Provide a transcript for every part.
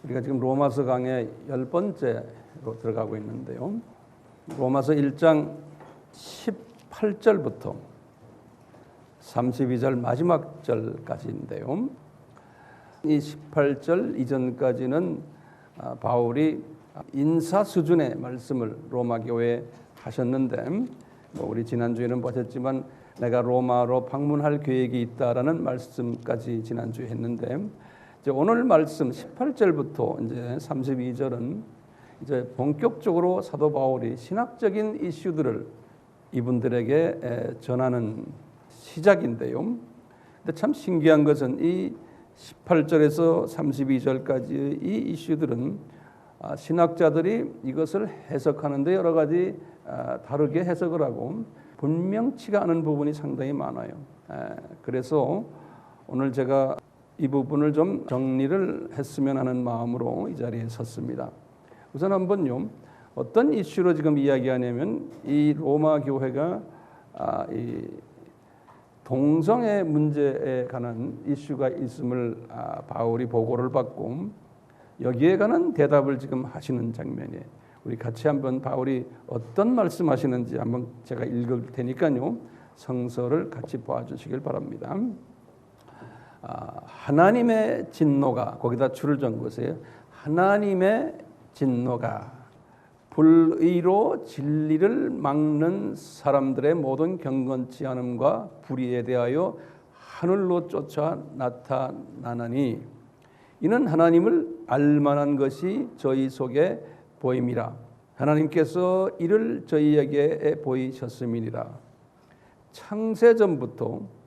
우리가 지금 로마서 강의 10번째로 들어가고 있는데요. 로마서 1장 18절부터 32절 마지막 절까지인데요. 이 18절 이전까지는 바울이 인사 수준의 말씀을 로마 교회에 하셨는데, 우리 지난주에는 보셨지만 내가 로마로 방문할 계획이 있다라는 말씀까지 지난주에 했는데, 이제 오늘 말씀 18절부터 이제 32절은 이제 본격적으로 사도 바울이 신학적인 이슈들을 이분들에게 전하는 시작인데요. 근데 참 신기한 것은 이 18절에서 32절까지의 이 이슈들은 신학자들이 이것을 해석하는데 여러 가지 다르게 해석을 하고 분명치가 않은 부분이 상당히 많아요. 그래서 오늘 제가 이 부분을 좀 정리를 했으면 하는 마음으로 이 자리에 섰습니다. 우선 한번요, 어떤 이슈로 지금 이야기하냐면 이 로마 교회가 이 동성애 문제에 관한 이슈가 있음을 바울이 보고를 받고 여기에 관한 대답을 지금 하시는 장면이에요. 우리 같이 한번 바울이 어떤 말씀하시는지 한번 제가 읽을 테니까요, 성서를 같이 봐주시길 바랍니다. 하나님의 진노가, 거기다 줄을 전 것이에요. 하나님의 진노가 불의로 진리를 막는 사람들의 모든 경건치 않음과 불의에 대하여 하늘로 쫓아 나타나나니 이는 하나님을 알만한 것이 저희 속에 보임이라. 하나님께서 이를 저희에게 보이셨음이니라. 창세전부터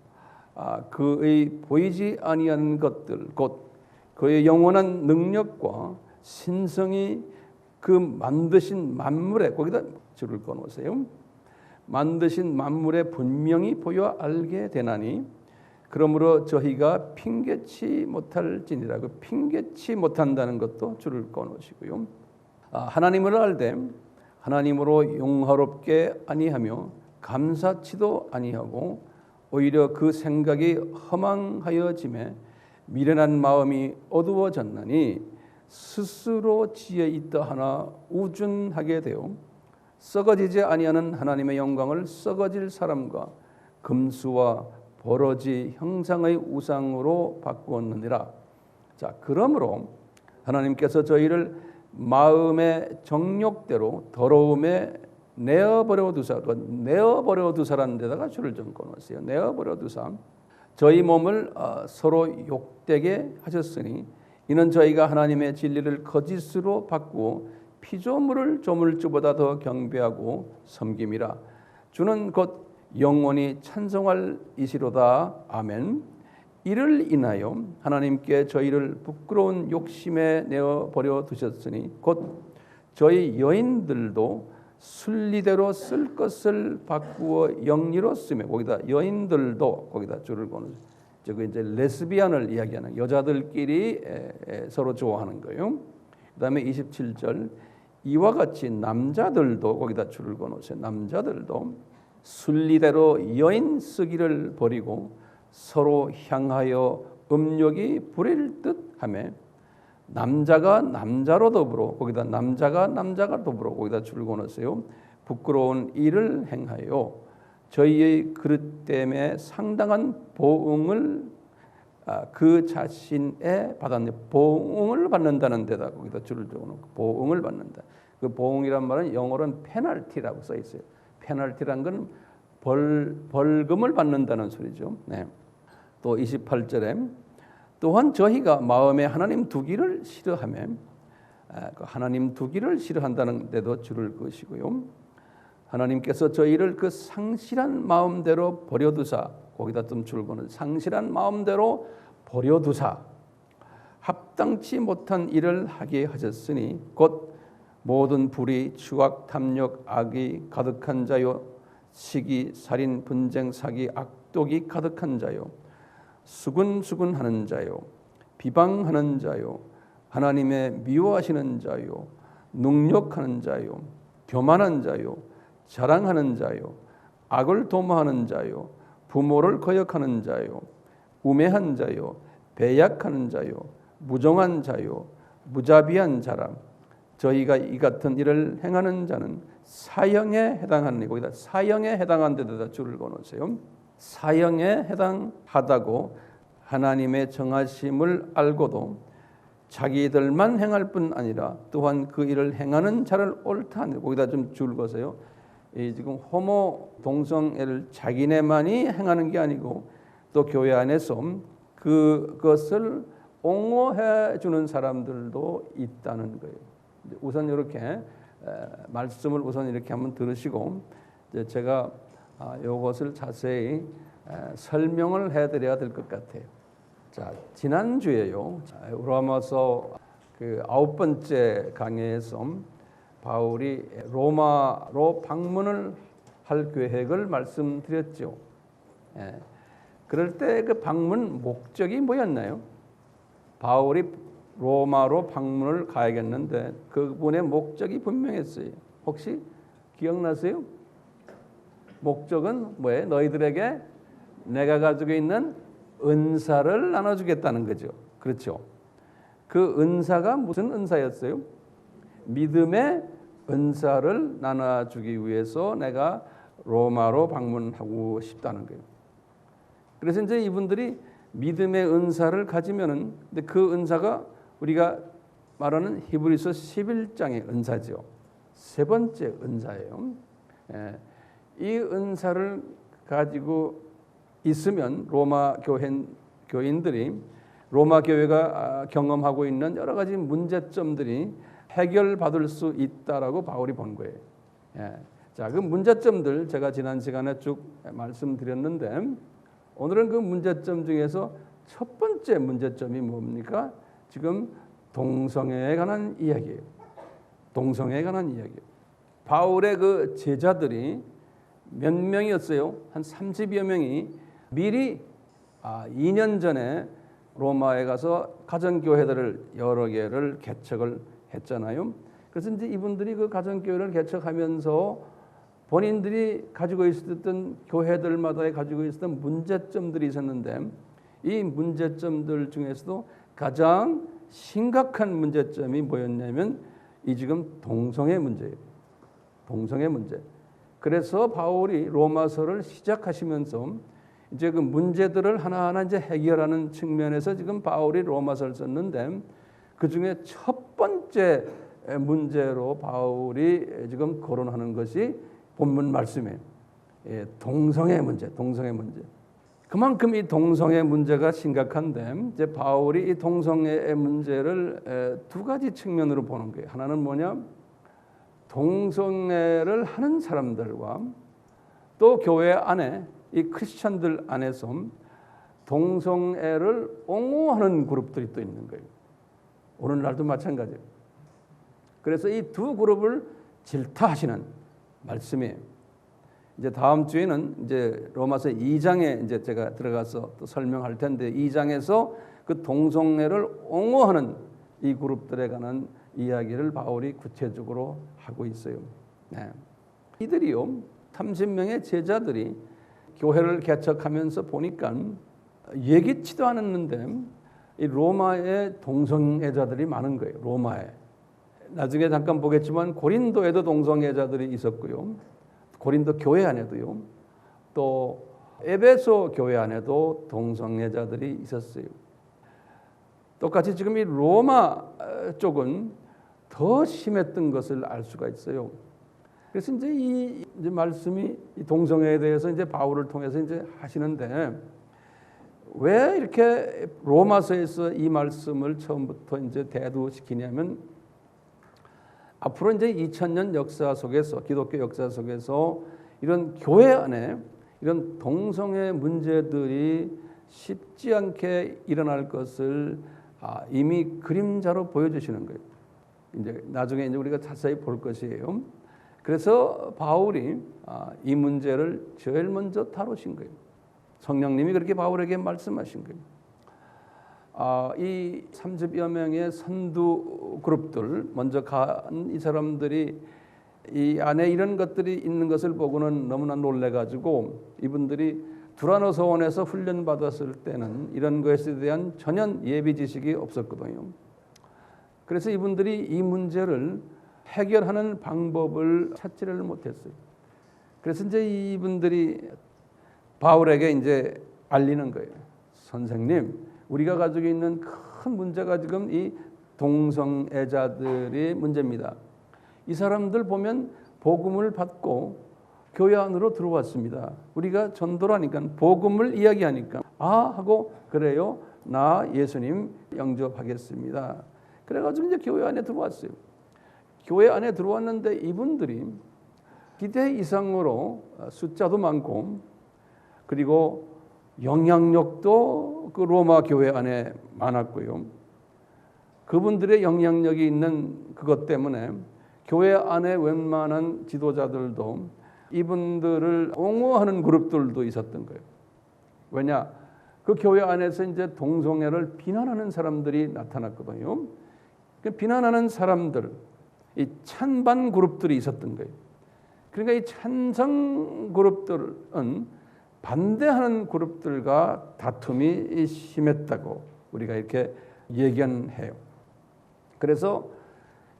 그의 보이지 아니하는 것들, 곧 그의 영원한 능력과 신성이 그 만드신 만물에, 거기다 줄을 꺼놓으세요. 만드신 만물에 분명히 보여 알게 되나니 그러므로 저희가 핑계치 못할지니라. 그 핑계치 못한다는 것도 줄을 꺼놓으시고요. 하나님을 알되 하나님으로 용화롭게 아니하며 감사치도 아니하고 오히려 그 생각이 허망하여짐에 미련한 마음이 어두워졌나니 스스로 지혜 있다 하나 우준하게 되어 썩어지지 아니하는 하나님의 영광을 썩어질 사람과 금수와 버러지 형상의 우상으로 바꾸었느니라. 자, 그러므로 하나님께서 저희를 마음의 정욕대로 더러움에 내어버려 두사라는 데다가 줄을 좀 꺼놓으세요. 내어버려 두사 저희 몸을 서로 욕되게 하셨으니 이는 저희가 하나님의 진리를 거짓으로 바꾸어 피조물을 조물주보다 더 경배하고 섬김이라. 주는 곧 영원히 찬송할 이시로다. 아멘. 이를 인하여 하나님께 저희를 부끄러운 욕심에 내어버려 두셨으니 곧 저희 여인들도 순리대로 쓸 것을 바꾸어 영리로 쓰며, 거기다 여인들도 거기다 줄을 거는, 저거 이제 레스비안을 이야기하는 여자들끼리 서로 좋아하는 거예요. 그다음에 27절 이와 같이 남자들도 거기다 줄을 거놓으세요. 남자들도 순리대로 여인 쓰기를 버리고 서로 향하여 음욕이 부릴 듯하며 남자가 남자로 더불어, 거기다 남자가 더불어 거기다 줄을 거놓으세요. 부끄러운 일을 행하여 저희의 그릇 때문에 상당한 보응을 그 자신에 받았네. 보응을 받는다는 데다 거기다 줄을 적어놓고 보응을 받는다. 그 보응이란 말은 영어로는 페널티라고 써 있어요. 페널티란 건 벌금을 받는다는 소리죠. 네. 또 28절에 또한 저희가 마음에 하나님 두기를 싫어하며, 하나님 두기를 싫어한다는 데도 줄을 그으시고요. 하나님께서 저희를 그 상실한 마음대로 버려두사, 거기다 좀 줄 거는 상실한 마음대로 버려두사 합당치 못한 일을 하게 하셨으니 곧 모든 불의, 추악, 탐욕, 악이 가득한 자요, 시기, 살인, 분쟁, 사기, 악독이 가득한 자요, 수군수군하는 자요, 비방하는 자요, 하나님의 미워하시는 자요, 능욕하는 자요, 교만한 자요, 자랑하는 자요, 악을 도모하는 자요, 부모를 거역하는 자요, 우매한 자요, 배약하는 자요, 무정한 자요, 무자비한 자라. 저희가 이 같은 일을 행하는 자는 사형에 해당하는, 거기다 사형에 해당한 데다 줄을 그어놓으세요. 사형에 해당하다고 하나님의 정하심을 알고도 자기들만 행할 뿐 아니라 또한 그 일을 행하는 자를 옳다 하는, 거기다 좀 줄 그으세요. 지금 호모 동성애를 자기네만이 행하는 게 아니고 또 교회 안에서 그것을 옹호해 주는 사람들도 있다는 거예요. 우선 이렇게 말씀을 우선 이렇게 한번 들으시고 이제 제가 이것을 자세히 설명을 해드려야 될 것 같아요. 자, 지난주에요, 로마서 그 9번째 강해에서 바울이 로마로 방문을 할 계획을 말씀드렸죠. 그럴 때 그 방문 목적이 뭐였나요? 바울이 로마로 방문을 가야겠는데 그분의 목적이 분명했어요. 혹시 기억나세요? 목적은 뭐예요? 너희들에게 내가 가지고 있는 은사를 나눠주겠다는 거죠. 그렇죠? 그 은사가 무슨 은사였어요? 믿음의 은사를 나눠주기 위해서 내가 로마로 방문하고 싶다는 거예요. 그래서 이제 이분들이 믿음의 은사를 가지면은, 근데 그 은사가 우리가 말하는 히브리서 11장의 은사죠. 세 번째 은사예요. 이 은사를 가지고 있으면 로마 교인들이 로마 교회가 경험하고 있는 여러 가지 문제점들이 해결받을 수 있다라고 바울이 본 거예요. 자, 그 문제점들 제가 지난 시간에 쭉 말씀드렸는데 오늘은 그 문제점 중에서 첫 번째 문제점이 뭡니까? 지금 동성애에 관한 이야기예요. 동성애에 관한 이야기예요. 바울의 그 제자들이 몇 명이었어요? 한 30여 명이 미리 2년 전에 로마에 가서 가정교회들을 여러 개를 개척을 했잖아요. 그래서 이제 이분들이 그 가정교회를 개척하면서 본인들이 가지고 있었던 교회들마다 가지고 있었던 문제점들이 있었는데 이 문제점들 중에서도 가장 심각한 문제점이 뭐였냐면 이 지금 동성애 문제예요. 동성애 문제. 그래서 바울이 로마서를 시작하시면서 이제 그 문제들을 하나하나 이제 해결하는 측면에서 지금 바울이 로마서를 썼는데 그 중에 첫 번째 문제로 바울이 지금 거론하는 것이 본문 말씀에 동성애 문제, 동성애 문제. 그만큼 이 동성애 문제가 심각한데 이제 바울이 이 동성애 문제를 두 가지 측면으로 보는 거예요. 하나는 뭐냐? 동성애를 하는 사람들과 또 교회 안에 이 크리스천들 안에서 동성애를 옹호하는 그룹들이 또 있는 거예요. 오늘날도 마찬가지예요. 그래서 이 두 그룹을 질타하시는 말씀이에요. 이제 다음 주에는 이제 로마서 2장에 이제 제가 들어가서 또 설명할 텐데 2장에서 그 동성애를 옹호하는 이 그룹들에 관한 이야기를 바울이 구체적으로 하고 있어요. 이들이요 30명의 제자들이 교회를 개척하면서 보니까 예기치도 않았는데 이 로마에 동성애자들이 많은 거예요. 로마에. 나중에 잠깐 보겠지만 고린도에도 동성애자들이 있었고요. 고린도 교회 안에도요. 또 에베소 교회 안에도 동성애자들이 있었어요. 똑같이 지금 이 로마 쪽은 더 심했던 것을 알 수가 있어요. 그래서 이제 이 말씀이 이 동성애에 대해서 이제 바울을 통해서 이제 하시는데 왜 이렇게 로마서에서 이 말씀을 처음부터 이제 대두시키냐면 앞으로 이제 2000년 역사 속에서 기독교 역사 속에서 이런 교회 안에 이런 동성애 문제들이 쉽지 않게 일어날 것을 이미 그림자로 보여주시는 거예요. 이제 나중에 이제 우리가 자세히 볼 것이에요. 그래서 바울이 이 문제를 제일 먼저 다루신 거예요. 성령님이 그렇게 바울에게 말씀하신 거예요. 이 30여 명의 선두 그룹들 먼저 간 이 사람들이 이 안에 이런 것들이 있는 것을 보고는 너무나 놀래가지고 이분들이 두라노 서원에서 훈련 받았을 때는 이런 것에 대한 전혀 예비 지식이 없었거든요. 그래서 이분들이 이 문제를 해결하는 방법을 찾지를 못했어요. 그래서 이제 이분들이 바울에게 이제 알리는 거예요. 선생님, 우리가 가지고 있는 큰 문제가 지금 이 동성애자들의 문제입니다. 이 사람들 보면 복음을 받고 교회 안으로 들어왔습니다. 우리가 전도라니까 복음을 이야기하니까 하고 그래요. 나 예수님 영접하겠습니다. 그래가지고 이제 교회 안에 들어왔어요. 교회 안에 들어왔는데 이분들이 기대 이상으로 숫자도 많고 그리고 영향력도 그 로마 교회 안에 많았고요. 그분들의 영향력이 있는 그것 때문에 교회 안에 웬만한 지도자들도 이분들을 옹호하는 그룹들도 있었던 거예요. 왜냐? 그 교회 안에서 이제 동성애를 비난하는 사람들이 나타났거든요. 그 비난하는 사람들, 이 찬반 그룹들이 있었던 거예요. 그러니까 이 찬성 그룹들은 반대하는 그룹들과 다툼이 심했다고 우리가 이렇게 얘기해요. 그래서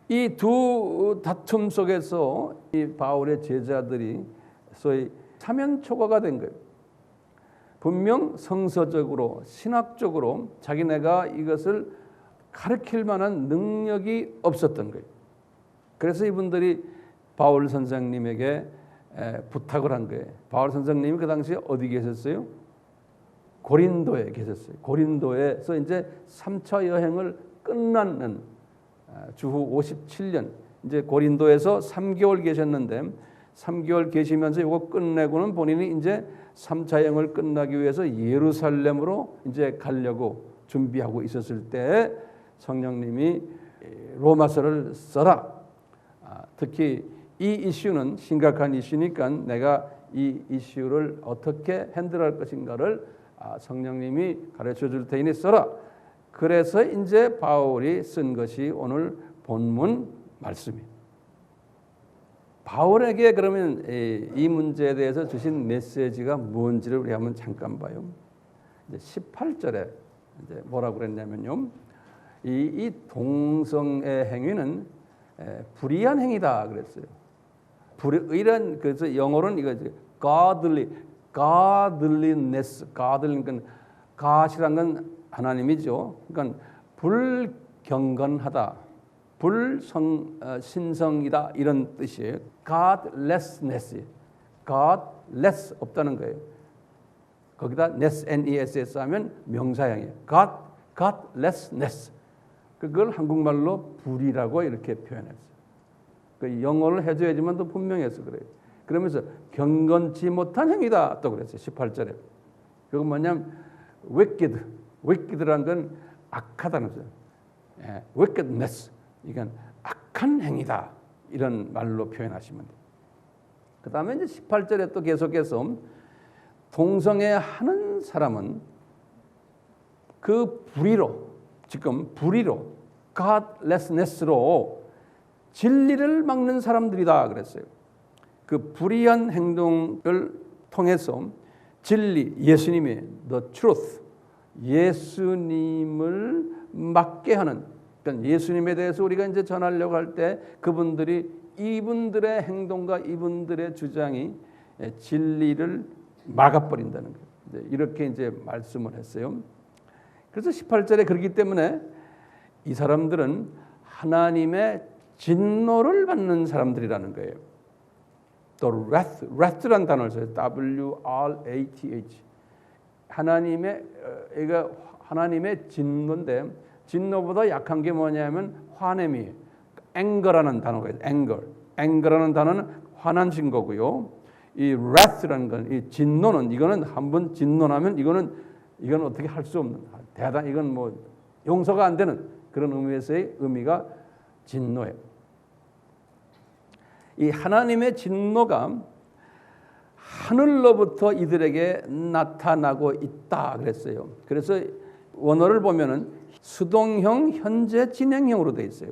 이 두 다툼 속에서 이 바울의 제자들이 소위 사면초가가 된 거예요. 분명 성서적으로 신학적으로 자기네가 이것을 가르칠 만한 능력이 없었던 거예요. 그래서 이분들이 바울 선생님에게 부탁을 한 거예요. 바울 선생님이 그 당시에 어디 계셨어요? 고린도에 계셨어요. 고린도에서 이제 3차 여행을 끝났는 주후 57년 이제 고린도에서 3개월 계셨는데 3개월 계시면서 이거 끝내고는 본인이 이제 3차 여행을 끝나기 위해서 예루살렘으로 이제 가려고 준비하고 있었을 때 성령님이 로마서를 써라. 특히 이 이슈는 심각한 이슈니까 내가 이 이슈를 어떻게 핸들할 것인가를 성령님이 가르쳐 줄 테니 써라. 그래서 이제 바울이 쓴 것이 오늘 본문 말씀입니다. 바울에게 그러면 이 문제에 대해서 주신 메시지가 뭔지를 우리 한번 잠깐 봐요. 이제 18절에 이제 뭐라고 그랬냐면요. 이 동성애 행위는 불의한 행위다 그랬어요. 이런 그래서 영어로는 이거죠. godliness, godliness, god이란 건 하나님이죠. 그러니까 불경건하다, 불신성이다 이런 뜻이에요. godlessness, godless 없다는 거예요. 거기다 ness, ness 하면 명사형이에요. godlessness. 그걸 한국말로 불이라고 이렇게 표현했어요. 그 영어를 해줘야지만 더 분명해서 그래요. 그러면서 경건치 못한 행위다 또 그랬어요. 18절에. 그건 뭐냐면 wicked란 건 악하다는 거죠. wickedness. 이건 악한 행위다. 이런 말로 표현하시면 돼요. 그 다음에 이제 18절에 또 계속해서 동성애 하는 사람은 그 불의로 godlessness로 진리를 막는 사람들이다 그랬어요. 그 불의한 행동을 통해서 진리, 예수님의 the truth, 예수님을 막게 하는, 그러니까 예수님에 대해서 우리가 이제 전하려고 할 때 그분들이 이분들의 행동과 이분들의 주장이 진리를 막아버린다는 거예요. 이렇게 이제 말씀을 했어요. 그래서 18절에 그렇기 때문에 이 사람들은 하나님의 진노를 받는 사람들이라는 거예요. 또 wrath라는 단어를 써요. W-R-A-T-H. 하나님의 진노인데 진노보다 약한 게 뭐냐면 화냄이에요. anger라는 단어가 있어요. anger라는 단어는 화난 증거고요. 이 wrath라는 건, 이 진노는 이거는 한번 진노하면 이건 어떻게 할 수 없는 이건 뭐 용서가 안 되는 그런 의미에서의 의미가 진노예요. 이 하나님의 진노가 하늘로부터 이들에게 나타나고 있다 그랬어요. 그래서 원어를 보면은 수동형 현재 진행형으로 되어 있어요.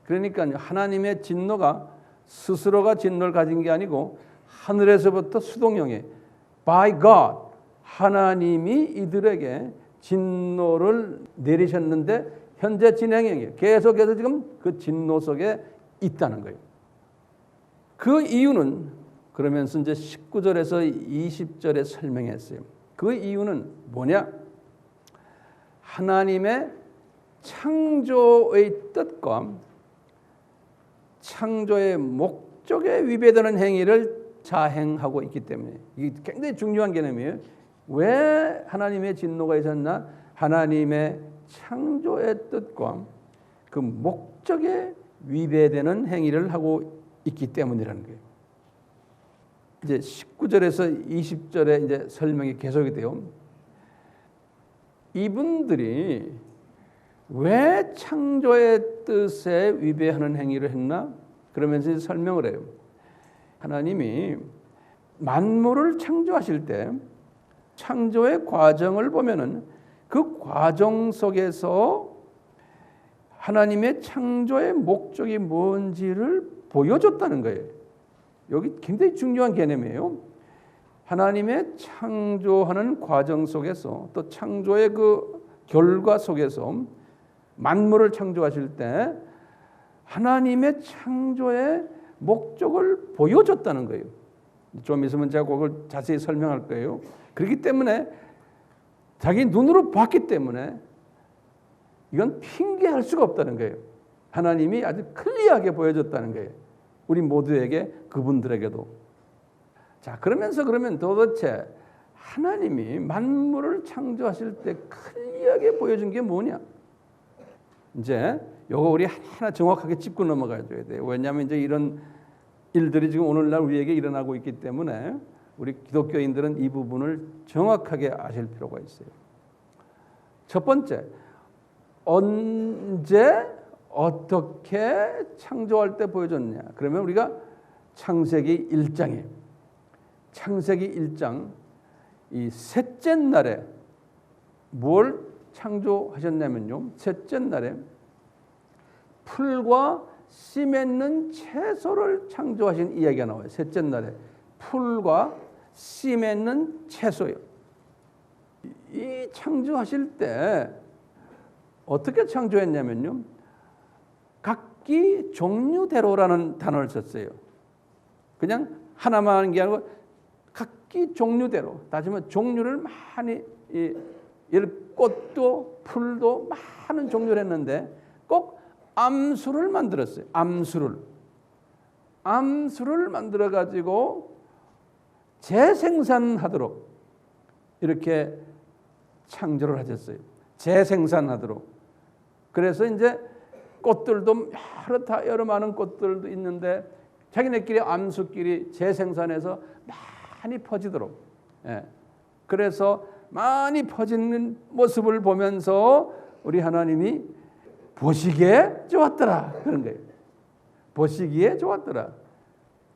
그러니까 하나님의 진노가 스스로가 진노를 가진 게 아니고 하늘에서부터 수동형에 by God 하나님이 이들에게 진노를 내리셨는데 현재 진행형이에요. 계속해서 지금 그 진노 속에 있다는 거예요. 그 이유는 그러면서 이제 19절에서 20절에 설명했어요. 그 이유는 뭐냐? 하나님의 창조의 뜻과 창조의 목적에 위배되는 행위를 자행하고 있기 때문에 이게 굉장히 중요한 개념이에요. 왜 하나님의 진노가 있었나? 하나님의 창조의 뜻과 그 목적에 위배되는 행위를 하고 있기 때문이라는 거예요. 이제 19절에서 20절에 이제 설명이 계속이 돼요. 이분들이 왜 창조의 뜻에 위배하는 행위를 했나? 그러면서 설명을 해요. 하나님이 만물을 창조하실 때 창조의 과정을 보면은 그 과정 속에서 하나님의 창조의 목적이 뭔지를 보여줬다는 거예요. 여기 굉장히 중요한 개념이에요. 하나님의 창조하는 과정 속에서 또 창조의 그 결과 속에서 만물을 창조하실 때 하나님의 창조의 목적을 보여줬다는 거예요. 좀 있으면 제가 그걸 자세히 설명할 거예요. 그렇기 때문에 자기 눈으로 봤기 때문에 이건 핑계할 수가 없다는 거예요. 하나님이 아주 클리어하게 보여줬다는 거예요. 우리 모두에게, 그분들에게도. 자, 그러면 도대체 하나님이 만물을 창조하실 때 클리어하게 보여준 게 뭐냐? 이제 요거 우리 하나 정확하게 짚고 넘어가야 돼요. 왜냐하면 이제 이런 일들이 지금 오늘날 우리에게 일어나고 있기 때문에 우리 기독교인들은 이 부분을 정확하게 아실 필요가 있어요. 첫 번째, 언제 어떻게 창조할 때 보여줬냐? 그러면 우리가 창세기 1장에 창세기 1장 이 셋째 날에 뭘 창조하셨냐면요. 셋째 날에 풀과 씨 맺는 채소를 창조하신 이야기가 나와요. 셋째 날에 풀과 씨 맺는 채소요. 이 창조하실 때 어떻게 창조했냐면요. 각기 종류대로라는 단어를 썼어요. 그냥 하나만 하는 게 아니고 각기 종류대로. 따지면 종류를 많이 꽃도 풀도 많은 종류를 했는데 꼭 암수를 만들었어요. 암수를 만들어 가지고 재생산하도록 이렇게 창조를 하셨어요. 재생산하도록. 그래서 이제 꽃들도 여러 많은 꽃들도 있는데 자기네끼리 암수끼리 재생산해서 많이 퍼지도록. 예. 그래서 많이 퍼지는 모습을 보면서 우리 하나님이 보시기에 좋았더라 그런 거예요. 보시기에 좋았더라.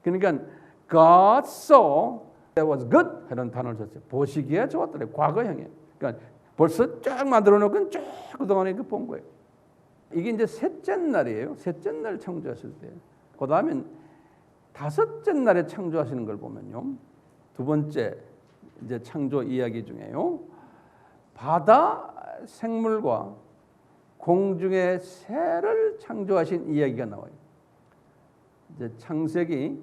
그러니까 God saw that was good 이런 단어를 썼어요. 보시기에 좋았더라. 과거형이에요. 그러니까 벌써 쫙 만들어 놓고 쭉 그동안에 본 거예요. 이게 이제 셋째 날이에요. 셋째 날 창조하실 때. 그 다음엔 다섯째 날에 창조하시는 걸 보면요. 두 번째 이제 창조 이야기 중에요. 바다 생물과 공중의 새를 창조하신 이야기가 나와요. 이제 창세기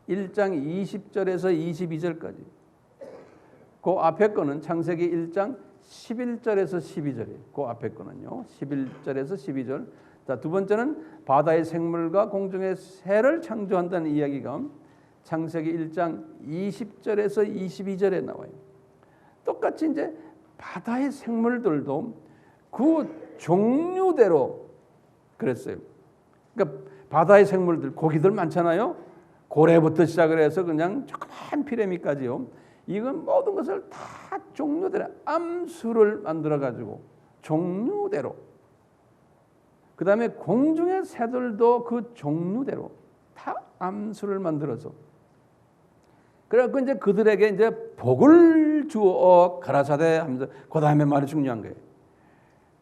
1장 20절에서 22절까지. 그 앞에 거는 창세기 1장 11절에서 12절이에요. 그 앞에 거는요. 11절에서 12절. 자, 두 번째는 바다의 생물과 공중의 새를 창조한다는 이야기가 창세기 1장 20절에서 22절에 나와요. 똑같이 이제 바다의 생물들도 그 종류대로 그랬어요. 그러니까 바다의 생물들, 고기들 많잖아요. 고래부터 시작을 해서 그냥 조그만 피라미까지요. 이건 모든 것을 다 종류대로 암수를 만들어 가지고 종류대로. 그 다음에 공중의 새들도 그 종류대로 다 암수를 만들어서. 그래서 이제 그들에게 이제 복을 주어 가라사대 하면서 그 다음에 말이 중요한 거예요.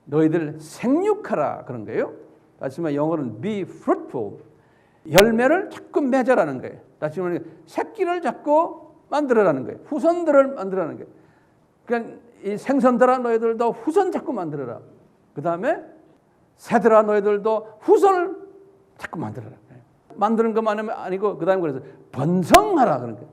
너희들 생육하라 그런 거예요. 다시 말해 영어로는 be fruitful. 열매를 자꾸 맺으라는 거예요. 다시 말해 새끼를 자꾸 만들어라는 거예요. 후손들을 만들어라는 거예요. 그러니까 이 생선들아 너희들도 후손 자꾸 만들어라. 그 다음에 새들아 너희들도 후손을 자꾸 만들어라. 만드는 것만 아니고 그 다음에 그래서 번성하라 그런 거예요.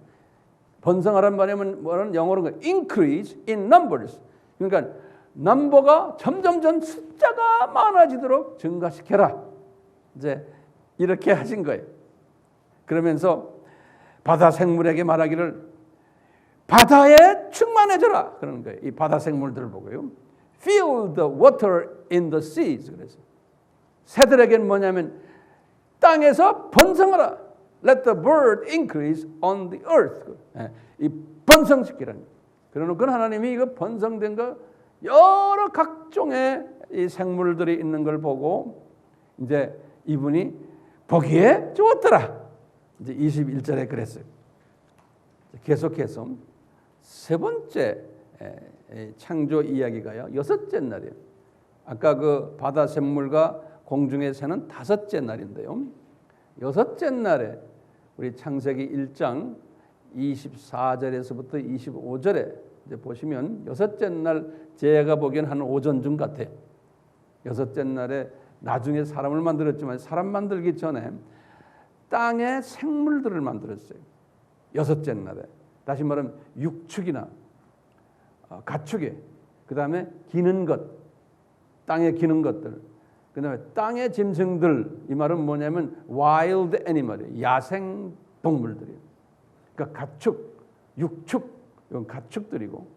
번성하라는 말이면 뭐는 영어로 increase in numbers. 그러니까 넘버가 점점점 숫자가 많아지도록 증가시켜라. 이제 이렇게 하신 거예요. 그러면서 바다 생물에게 말하기를 바다에 충만해져라 그러는 거예요. 이 바다 생물들을 보고요. Fill the water in the seas. 그래서 새들에게는 뭐냐면 땅에서 번성하라. Let the bird increase on the earth. 이 번성시키라는 거예요. 그러니까 하나님이 이거 번성된 거 여러 각종의 이 생물들이 있는 걸 보고 이제 이분이 보기에 좋았더라. 이제 21절에 그랬어요. 계속해서 세 번째 창조 이야기가요. 여섯째 날이에요. 아까 그 바다 샘물과 공중의 새는 다섯째 날인데요. 여섯째 날에 우리 창세기 1장 24절에서부터 25절에 이제 보시면 여섯째 날 제가 보기엔 한 오전쯤 같아요. 여섯째 날에 나중에 사람을 만들었지만 사람 만들기 전에 땅의 생물들을 만들었어요. 여섯째 날에. 다시 말하면 육축이나 가축이, 그 다음에 기는 것, 땅에 기는 것들, 그 다음에 땅의 짐승들. 이 말은 뭐냐면 wild animal, 야생 동물들이에요. 그러니까 가축, 육축, 이건 가축들이고,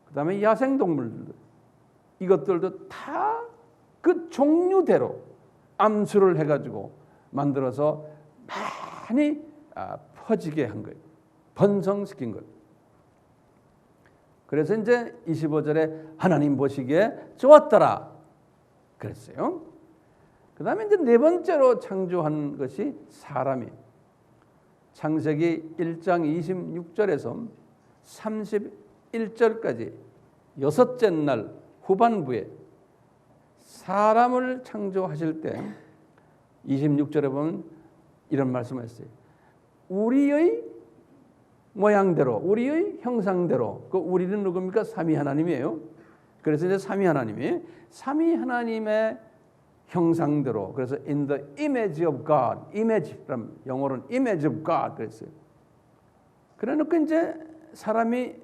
그 다음에 야생 동물들. 이것들도 다 그 종류대로 암수를 해가지고 만들어서 많이 퍼지게 한 거예요. 번성시킨 거예요. 그래서 이제 25절에 하나님 보시기에 좋았더라 그랬어요. 그 다음에 이제 네 번째로 창조한 것이 사람이. 창세기 1장 26절에서 31절까지 여섯째 날 후반부에 사람을 창조하실 때 26절에 보면 이런 말씀을 했어요. 우리의 모양대로, 우리의 형상대로. 그 우리는 누굽니까? 삼위 하나님이에요. 그래서 이제 삼위 하나님의 형상대로. 그래서 in the image of God, image, 영어로는 image of God 그랬어요. 그래놓고 이제 사람이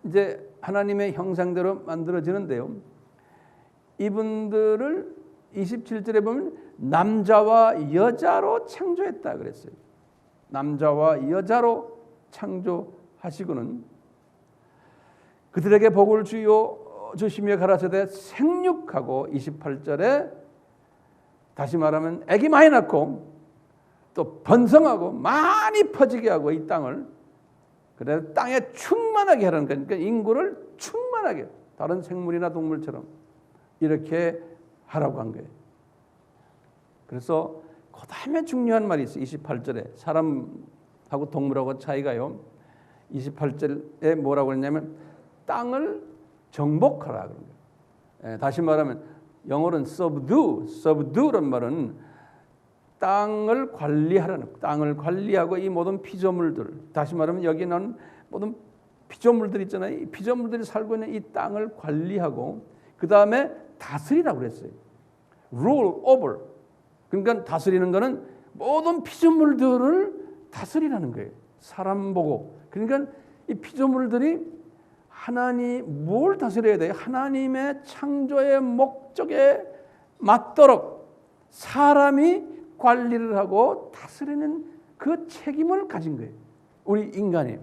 이제 하나님의 형상대로 만들어지는데요. 이분들을 27절에 보면 남자와 여자로 창조했다 그랬어요. 남자와 여자로 창조하시고는 그들에게 복을 주시며 가라사대 생육하고 28절에 다시 말하면 아기 많이 낳고 또 번성하고 많이 퍼지게 하고 이 땅을 그래서 땅에 충만하게 하라는 거니까 그러니까 인구를 충만하게 다른 생물이나 동물처럼 이렇게 하라고 한 거예요. 그래서 그 다음에 중요한 말이 있어요. 28절에 사람하고 동물하고 차이가요. 28절에 뭐라고 했냐면 땅을 정복하라 그런 거예요. 다시 말하면 영어로는 subdue란 말은 땅을 관리하라는, 땅을 관리하고 이 모든 피조물들, 다시 말하면 여기는 모든 피조물들 있잖아요. 이 피조물들이 살고 있는 이 땅을 관리하고 그 다음에 다스리라고 그랬어요. rule over. 그러니까 다스리는 거는 모든 피조물들을 다스리라는 거예요. 사람 보고. 그러니까 이 피조물들이 하나님 뭘 다스려야 돼요? 하나님의 창조의 목적에 맞도록 사람이 관리를 하고 다스리는 그 책임을 가진 거예요. 우리 인간이.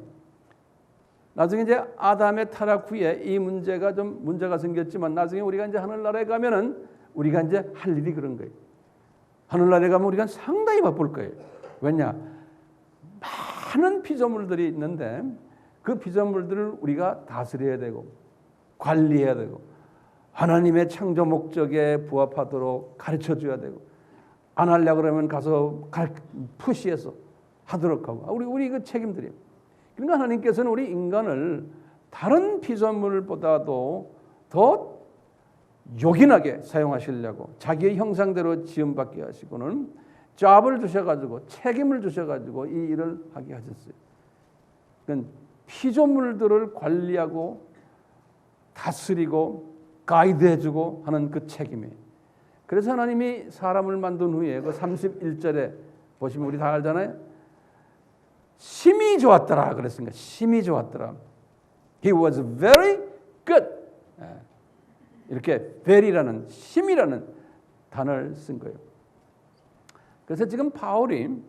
나중에 이제 아담의 타락 후에 이 문제가 좀 문제가 생겼지만 나중에 우리가 이제 하늘나라에 가면은 우리가 이제 할 일이 그런 거예요. 하늘나라에 가면 우리가 상당히 바쁠 거예요. 왜냐? 많은 피조물들이 있는데 그 피조물들을 우리가 다스려야 되고 관리해야 되고 하나님의 창조 목적에 부합하도록 가르쳐줘야 되고 안 하려고 그러면 가서 푸시해서 하도록 하고 우리 그 책임들이에요. 그러니까 하나님께서는 우리 인간을 다른 피조물보다도 더 요긴하게 사용하시려고 자기의 형상대로 지음받게 하시고는 잡을 주셔가지고 책임을 주셔가지고 이 일을 하게 하셨어요. 그러니까 피조물들을 관리하고 다스리고 가이드해주고 하는 그 책임이 그래서 하나님이 사람을 만든 후에 그 31절에 보시면 우리 다 알잖아요. 심히 좋았더라 그랬으니까 심히 좋았더라. He was very good. 이렇게 very라는 심이라는 단어를 쓴 거예요. 그래서 지금 바울이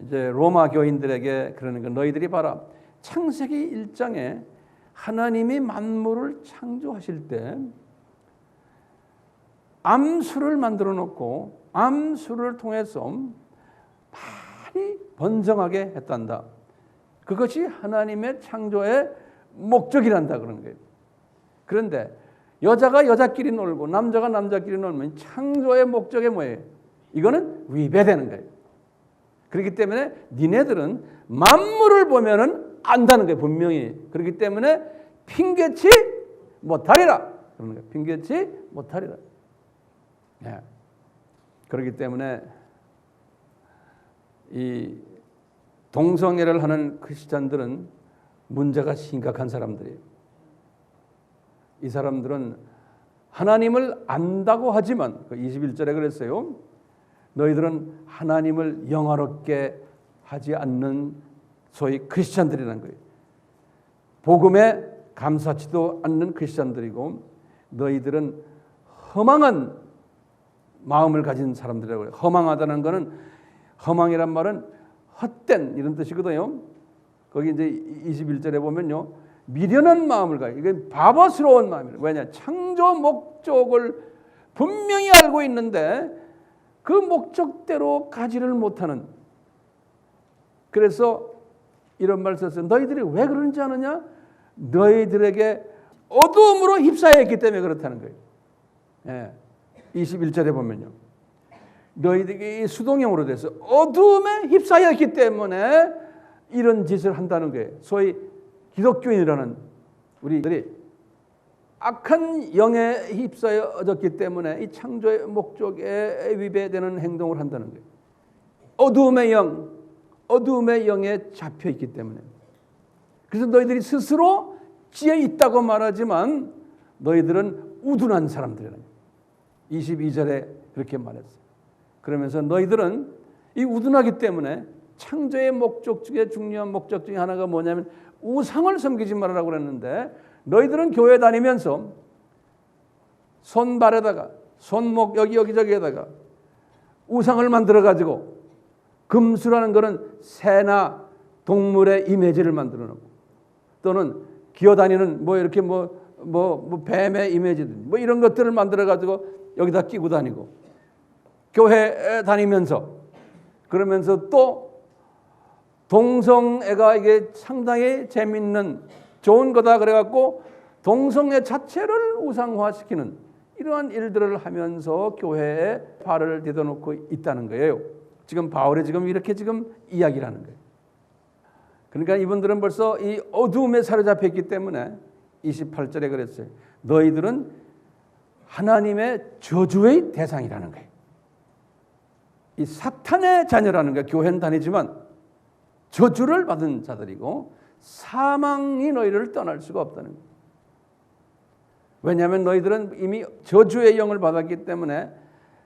이제 로마 교인들에게 그러는 거 너희들이 봐라. 창세기 1장에 하나님이 만물을 창조하실 때 암수를 만들어 놓고 암수를 통해서 많이 번성하게 했단다. 그것이 하나님의 창조의 목적이란다 그런 거예요. 그런데 여자가 여자끼리 놀고 남자가 남자끼리 놀면 창조의 목적이 뭐예요? 이거는 위배되는 거예요. 그렇기 때문에 니네들은 만물을 보면은 안다는 거예요. 분명히. 그렇기 때문에 핑계치 못하리라. 그러는 거예요. 핑계치 못하리라. 예. 그렇기 때문에 이 동성애를 하는 크리스찬들은 문제가 심각한 사람들이에요. 이 사람들은 하나님을 안다고 하지만 21절에 그랬어요. 너희들은 하나님을 영화롭게 하지 않는 소위 크리스찬들이라는 거예요. 복음에 감사치도 않는 크리스찬들이고 너희들은 허망한 마음을 가진 사람들이라고 해요. 허망하다는 것은 허망이란 말은 헛된 이런 뜻이거든요. 거기 이제 21절에 보면요. 미련한 마음을 가요. 이게 바보스러운 마음이에요. 왜냐? 창조 목적을 분명히 알고 있는데 그 목적대로 가지를 못하는. 그래서 이런 말을 썼어요. 너희들이 왜 그런지 아느냐? 너희들에게 어두움으로 휩싸였기 때문에 그렇다는 거예요. 예. 21절에 보면요. 너희들이 수동형으로 돼서 어두움에 휩싸였기 때문에 이런 짓을 한다는 거예요. 소위 기독교인이라는 우리들이 악한 영에 휩싸여졌기 때문에 이 창조의 목적에 위배되는 행동을 한다는 거예요. 어두움의 영, 어두움의 영에 잡혀 있기 때문에. 그래서 너희들이 스스로 지혜 있다고 말하지만 너희들은 우둔한 사람들이라는 거예요. 22절에 그렇게 말했어요. 그러면서 너희들은 이 우둔하기 때문에 창조의 목적 중에 중요한 목적 중에 하나가 뭐냐면 우상을 섬기지 말라고 그랬는데 너희들은 교회 다니면서 손발에다가 손목 여기저기에다가 우상을 만들어 가지고 금수라는 것은 새나 동물의 이미지를 만들어 놓고 또는 기어다니는 뭐 이렇게 뭐 뱀의 이미지든 뭐 이런 것들을 만들어 가지고 여기다 끼고 다니고 교회 다니면서 그러면서 또 동성애가 이게 상당히 재밌는 좋은 거다 그래갖고 동성애 자체를 우상화시키는 이러한 일들을 하면서 교회에 발을 디뎌놓고 있다는 거예요. 지금 바울이 지금 이렇게 지금 이야기를 하는 거예요. 그러니까 이분들은 벌써 이 어두움에 사로잡혀 있기 때문에 28절에 그랬어요. 너희들은 하나님의 저주의 대상이라는 거예요. 이 사탄의 자녀라는 거예요. 교회는 다니지만 저주를 받은 자들이고 사망이 너희를 떠날 수가 없다는 거예요. 왜냐하면 너희들은 이미 저주의 영을 받았기 때문에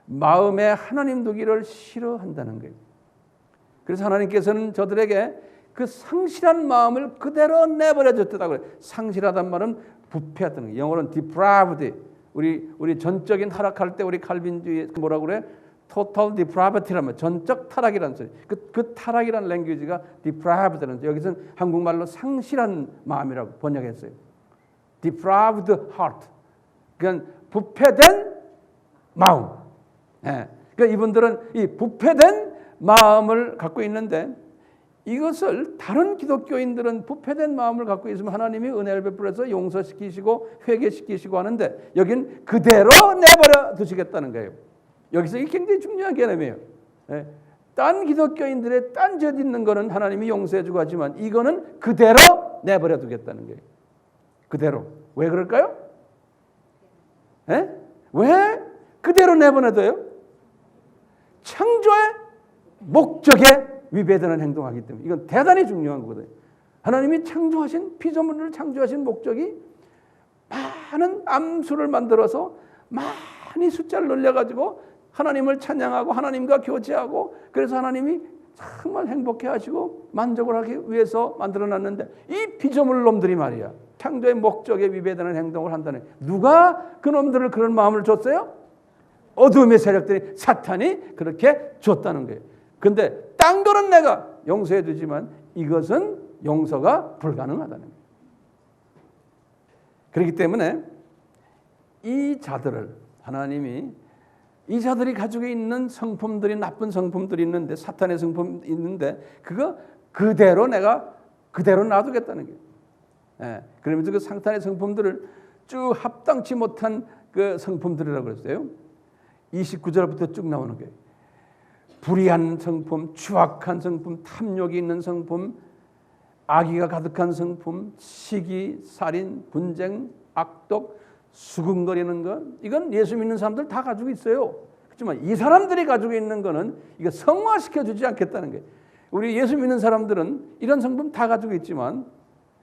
마음에 하나님 두기를 싫어한다는 거예요. 그래서 하나님께서는 저들에게 그 상실한 마음을 그대로 내버려 줬다고 그래요. 상실하단 말은 부패했다는 거예요. 영어로는 depraved. 우리 전적인 타락할 때 우리 칼빈주의 뭐라고 그래? total depravity라는 말, 전적 타락이라는 소리. 그 타락이라는 랭귀지가 depraved라는 여기서는 한국말로 상실한 마음이라고 번역했어요. depraved heart. 그러니까 부패된 마음. 예. 그러니까 이분들은 이 부패된 마음을 갖고 있는데 이것을 다른 기독교인들은 부패된 마음을 갖고 있으면 하나님이 은혜를 베풀어서 용서시키시고 회개시키시고 하는데 여긴 그대로 내버려 두시겠다는 거예요. 여기서 이게 굉장히 중요한 개념이에요. 예. 딴 기독교인들의 딴죄 짓는 거는 하나님이 용서해주고 하지만 이거는 그대로 내버려 두겠다는 거예요. 그대로. 왜 그럴까요? 예? 왜 그대로 내버려둬요? 창조의 목적에 위배되는 행동하기 때문에 이건 대단히 중요한 거거든요. 하나님이 창조하신 피조물을 창조하신 목적이 많은 암수를 만들어서 많이 숫자를 늘려가지고 하나님을 찬양하고 하나님과 교제하고 그래서 하나님이 정말 행복해 하시고 만족을 하기 위해서 만들어놨는데 이 피조물 놈들이 말이야 창조의 목적에 위배되는 행동을 한다는 누가 그 놈들을 그런 마음을 줬어요? 어둠의 세력들이 사탄이 그렇게 줬다는 거예요. 근데 딴 거는 내가 용서해 주지만 이것은 용서가 불가능하다는 거예요. 그렇기 때문에 이 자들을 하나님이 이 자들이 가지고 있는 성품들이 나쁜 성품들이 있는데 사탄의 성품이 있는데 그거 그대로 내가 그대로 놔두겠다는 거예요. 예, 그러면서 그 사탄의 성품들을 쭉 합당치 못한 그 성품들이라고 그랬어요. 29절부터 쭉 나오는 거예요. 불의한 성품, 추악한 성품, 탐욕이 있는 성품, 악의가 가득한 성품, 시기, 살인, 분쟁, 악독, 수근거리는 것 이건 예수 믿는 사람들 다 가지고 있어요. 그렇지만 이 사람들이 가지고 있는 거는 이거 성화시켜 주지 않겠다는 거예요. 우리 예수 믿는 사람들은 이런 성품 다 가지고 있지만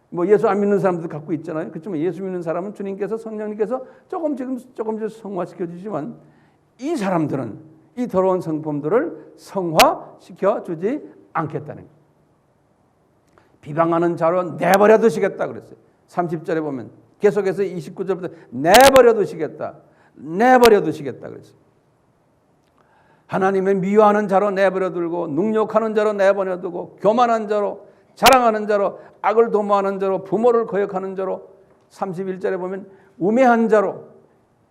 뭐 예수 안 믿는 사람도 갖고 있잖아요. 그렇지만 예수 믿는 사람은 주님께서 성령님께서 조금씩 성화시켜 주지만 이 사람들은 이 더러운 성품들을 성화시켜 주지 않겠다는 거예요. 비방하는 자로 내버려 두시겠다 그랬어요. 30절에 보면 계속해서 29절부터 내버려 두시겠다. 내버려 두시겠다 그랬어요. 하나님을 미워하는 자로 내버려 두고 능욕하는 자로 내버려 두고 교만한 자로 자랑하는 자로 악을 도모하는 자로 부모를 거역하는 자로 31절에 보면 우매한 자로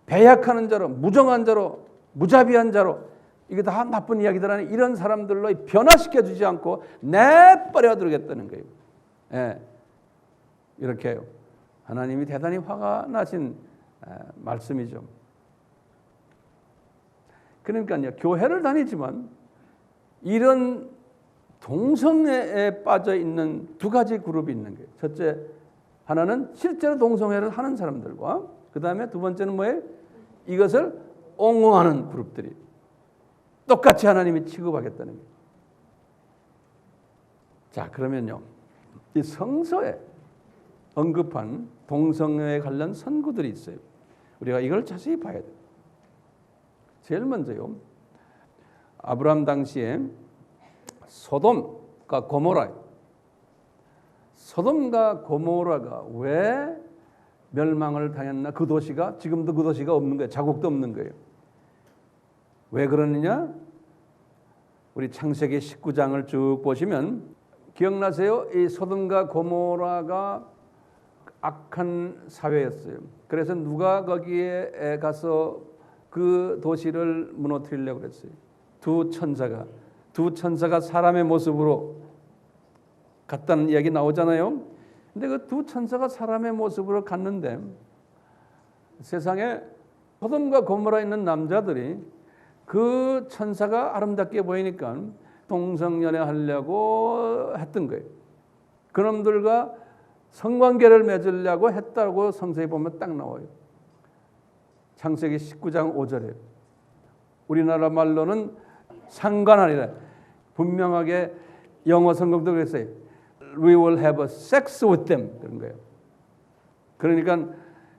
배약하는 자로 무정한 자로 무자비한 자로 이게 다 나쁜 이야기들 안에 이런 사람들로 변화시켜 주지 않고 내버려 두겠다는 거예요. 예, 이렇게 하나님이 대단히 화가 나신 말씀이죠. 그러니까요, 교회를 다니지만 이런 동성애에 빠져 있는 두 가지 그룹이 있는 거예요. 첫째, 하나는 실제로 동성애를 하는 사람들과 그 다음에 두 번째는 뭐예요? 이것을 옹호하는 그룹들이 똑같이 하나님이 취급하겠다는 거예요. 자, 그러면요, 이 성서에 언급한 동성애에 관련 선구들이 있어요. 우리가 이걸 자세히 봐야 돼요. 제일 먼저요, 아브라함 당시에 소돔과 고모라, 소돔과 고모라가 왜 멸망을 당했나? 그 도시가 지금도 그 도시가 없는 거예요. 자국도 없는 거예요. 왜 그러느냐? 우리 창세기 19장을 쭉 보시면 기억나세요? 이 소돔과 고모라가 악한 사회였어요. 그래서 누가 거기에 가서 그 도시를 무너뜨리려고 그랬어요. 두 천사가 사람의 모습으로 갔다는 이야기 나오잖아요. 근데 그 두 천사가 사람의 모습으로 갔는데 세상에 소돔과 고모라에 있는 남자들이 그 천사가 아름답게 보이니까 동성연애 하려고 했던 거예요. 그놈들과 성관계를 맺으려고 했다고 성서에 보면 딱 나와요. 창세기 19장 5절에 우리나라 말로는 상관하리라. 분명하게 영어 성경도 그랬어요. We will have a sex with them 그런 거예요. 그러니까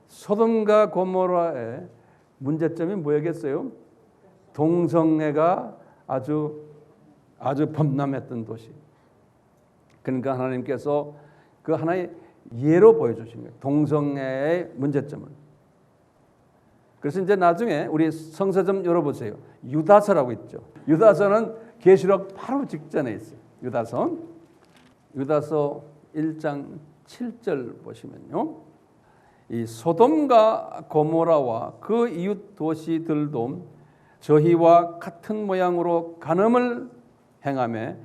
소돔과 고모라의 문제점이 뭐였겠어요? 동성애가 아주 범람했던 도시. 그러니까 하나님께서 그 하나의 예로 보여주신 거예요. 동성애의 문제점을. 그래서 이제 나중에 우리 성서 좀 열어보세요. 유다서라고 있죠. 유다서는 계시록 바로 직전에 있어요. 유다서 1장 7절 보시면요, 이 소돔과 고모라와 그 이웃 도시들도 저희와 같은 모양으로 간음을 행하며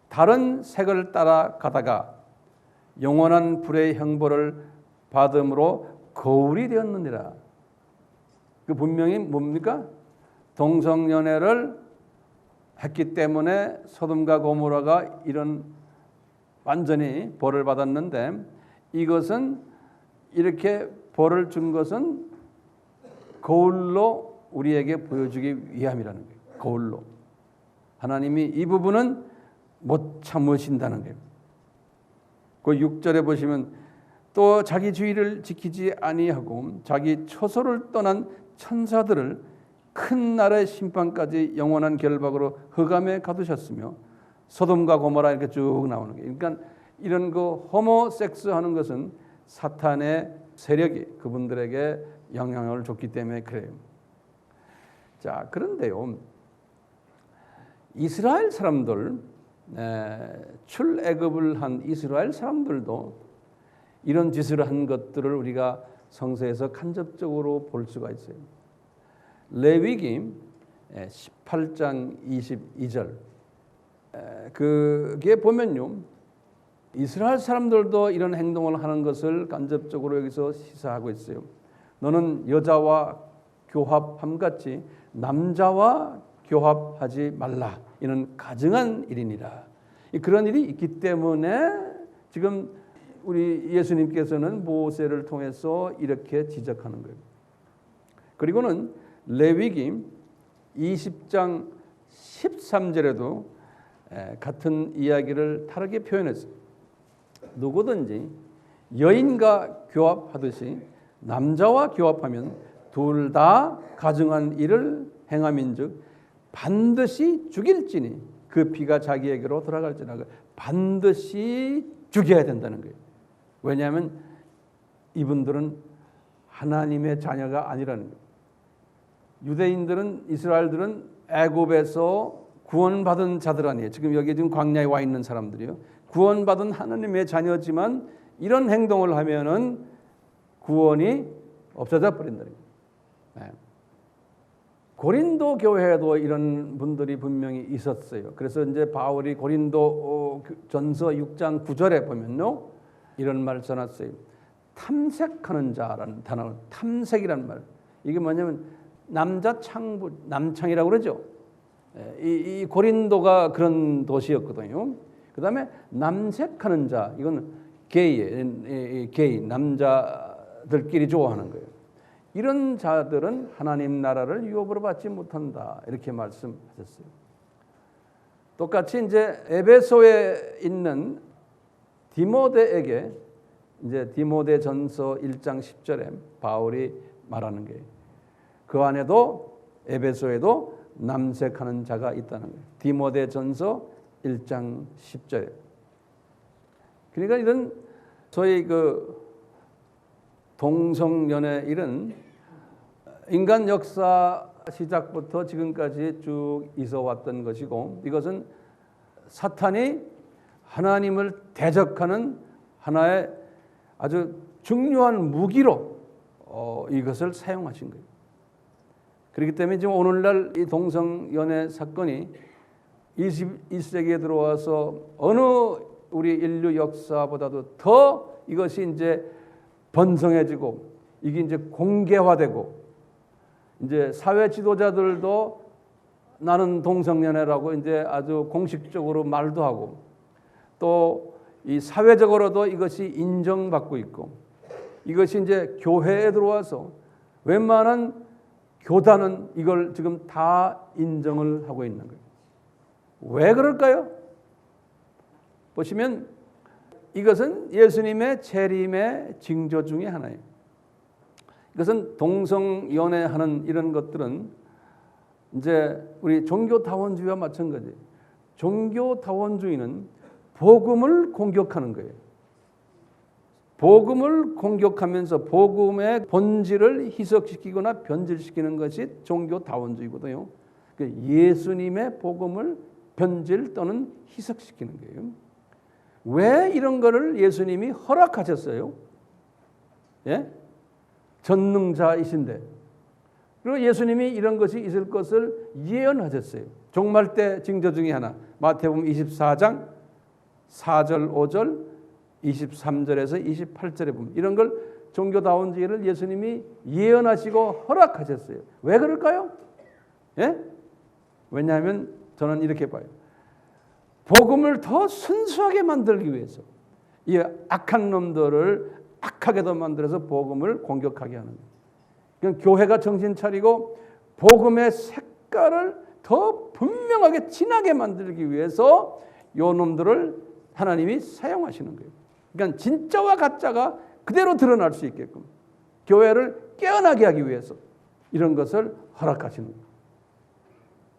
다른 색을 따라 가다가 영원한 불의 형벌을 받음으로 거울이 되었느니라. 그 분명히 뭡니까? 동성연애를 했기 때문에 소돔과 고모라가 이런 완전히 벌을 받았는데 이것은 이렇게 벌을 준 것은 거울로 우리에게 보여주기 위함이라는 거예요. 거울로. 하나님이 이 부분은 못 참으신다는 거예요. 그 6절에 보시면 또 자기 주의를 지키지 아니하고 자기 처소를 떠난 천사들을 큰 날의 심판까지 영원한 결박으로 흑암에 가두셨으며 소돔과 고모라 이렇게 쭉 나오는 거예요. 그러니까 이런 그 호모섹스 하는 것은 사탄의 세력이 그분들에게 영향을 줬기 때문에 그래요. 자, 그런데요, 이스라엘 사람들, 출애굽을 한 이스라엘 사람들도 이런 짓을 한 것들을 우리가 성서에서 간접적으로 볼 수가 있어요. 레위기 18장 22절 그게 보면요, 이스라엘 사람들도 이런 행동을 하는 것을 간접적으로 여기서 시사하고 있어요. 너는 여자와 교합함같이 남자와 교합하지 말라. 이는 가증한 일이니라. 그런 일이 있기 때문에 지금 우리 예수님께서는 모세를 통해서 이렇게 지적하는 거예요. 그리고는 레위기 20장 13절에도 같은 이야기를 다르게 표현했어요. 누구든지 여인과 교합하듯이 남자와 교합하면 둘 다 가증한 일을 행함인즉 반드시 죽일지니 그 피가 자기에게로 돌아갈지라. 반드시 죽여야 된다는 거예요. 왜냐하면 이분들은 하나님의 자녀가 아니라는 거예요. 유대인들은, 이스라엘들은 애굽에서 구원받은 자들 아니에요. 지금 여기 지금 광야에 와 있는 사람들이요. 구원받은 하나님의 자녀지만 이런 행동을 하면은 구원이 없어져 버린다는 거예요. 네. 고린도 교회에도 이런 분들이 분명히 있었어요. 그래서 이제 바울이 고린도 전서 6장 9절에 보면요, 이런 말을 써놨어요. 탐색하는 자라는 단어, 탐색이란 말. 이게 뭐냐면 남자 창부, 남창이라고 그러죠. 이 고린도가 그런 도시였거든요. 그 다음에 남색하는 자, 이건 게이, 남자들끼리 좋아하는 거예요. 이런 자들은 하나님 나라를 유업으로 받지 못한다. 이렇게 말씀하셨어요. 똑같이 이제 에베소에 있는 디모데에게 이제 디모데전서 1장 10절에 바울이 말하는 게, 그 안에도 에베소에도 남색하는 자가 있다는 거예요. 디모데전서 1장 10절에. 그러니까 이런 소위 그 동성연애 일은 인간 역사 시작부터 지금까지 쭉 있어 왔던 것이고, 이것은 사탄이 하나님을 대적하는 하나의 아주 중요한 무기로 이것을 사용하신 거예요. 그렇기 때문에 지금 오늘날 이 동성연애 사건이 21세기에 들어와서 어느 우리 인류 역사보다도 더 이것이 이제 번성해지고 이게 이제 공개화되고, 이제 사회 지도자들도 나는 동성연애라고 이제 아주 공식적으로 말도 하고, 또 이 사회적으로도 이것이 인정받고 있고, 이것이 이제 교회에 들어와서 웬만한 교단은 이걸 지금 다 인정을 하고 있는 거예요. 왜 그럴까요? 보시면 이것은 예수님의 재림의 징조 중에 하나예요. 이것은 동성연애하는 이런 것들은 이제 우리 종교다원주의와 마찬가지예요. 종교다원주의는 복음을 공격하는 거예요. 복음을 공격하면서 복음의 본질을 희석시키거나 변질시키는 것이 종교다원주의거든요. 예수님의 복음을 변질 또는 희석시키는 거예요. 왜 이런 거를 예수님이 허락하셨어요? 예? 전능자이신데. 그리고 예수님이 이런 것이 있을 것을 예언하셨어요. 종말 때 징조 중에 하나, 마태복음 24장 4절 5절 23절에서 28절에 보면 이런 걸 종교다원주의를 예수님이 예언하시고 허락하셨어요. 왜 그럴까요? 예? 왜냐하면 저는 이렇게 봐요. 복음을 더 순수하게 만들기 위해서 이 악한 놈들을 악하게도 만들어서 복음을 공격하게 하는 거예요. 그러니까 교회가 정신 차리고 복음의 색깔을 더 분명하게 진하게 만들기 위해서 요 놈들을 하나님이 사용하시는 거예요. 그러니까 진짜와 가짜가 그대로 드러날 수 있게끔 교회를 깨어나게 하기 위해서 이런 것을 허락하시는 거예요.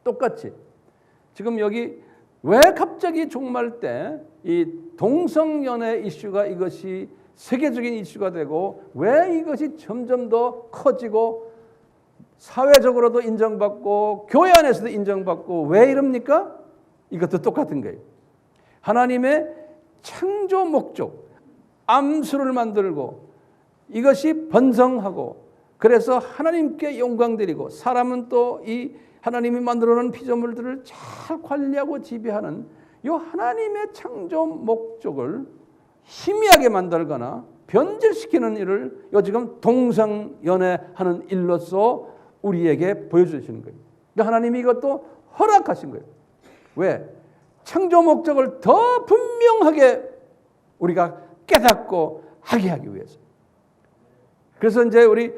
똑같이. 지금 여기 왜 갑자기 종말 때 이 동성연애 이슈가 이것이 세계적인 이슈가 되고 왜 이것이 점점 더 커지고 사회적으로도 인정받고 교회 안에서도 인정받고 왜 이럽니까? 이것도 똑같은 거예요. 하나님의 창조 목적, 암수를 만들고 이것이 번성하고 그래서 하나님께 영광 드리고 사람은 또 이 하나님이 만들어 놓은 피조물들을 잘 관리하고 지배하는 이 하나님의 창조 목적을 희미하게 만들거나 변질시키는 일을 지금 동성연애하는 일로서 우리에게 보여주시는 거예요. 그러니까 하나님이 이것도 허락하신 거예요. 왜? 창조 목적을 더 분명하게 우리가 깨닫고 하게 하기 위해서. 그래서 이제 우리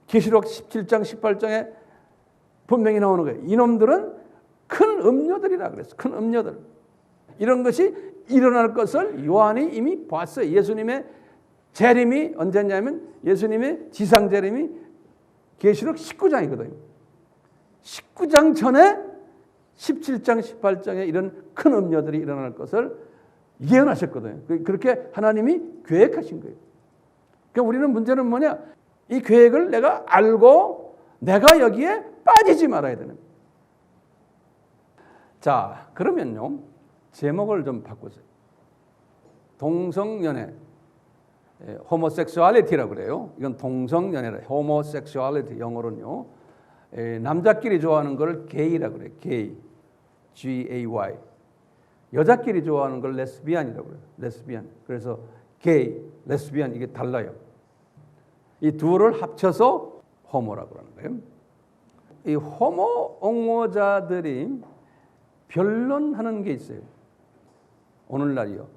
계시록 17장 18장에 분명히 나오는 거예요. 이놈들은 큰 음녀들이라 그랬어요. 큰 음녀들. 이런 것이 일어날 것을 요한이 이미 봤어요. 예수님의 재림이 언제냐면 예수님의 지상 재림이 계시록 19장이거든요. 19장 전에 17장 18장에 이런 큰 음녀들이 일어날 것을 예언하셨거든요. 그렇게 하나님이 계획하신 거예요. 그러니까 우리는 문제는 뭐냐? 이 계획을 내가 알고 내가 여기에 빠지지 말아야 되는 거예요. 자, 그러면요. 제목을 좀 바꾸세요. 동성연애, 호모섹슈얼리티라고 그래요. 이건 동성연애라, 호모섹슈얼리티 영어로는요. 남자끼리 좋아하는 걸 게이라고 그래요. 게이, G-A-Y. 여자끼리 좋아하는 걸 레스비안이라고 그래요. 레스비안. 그래서 게이, 레스비안 이게 달라요. 이 둘을 합쳐서 호모라고 하는 거예요. 이 호모 옹호자들이 변론하는 게 있어요. 오늘날이요.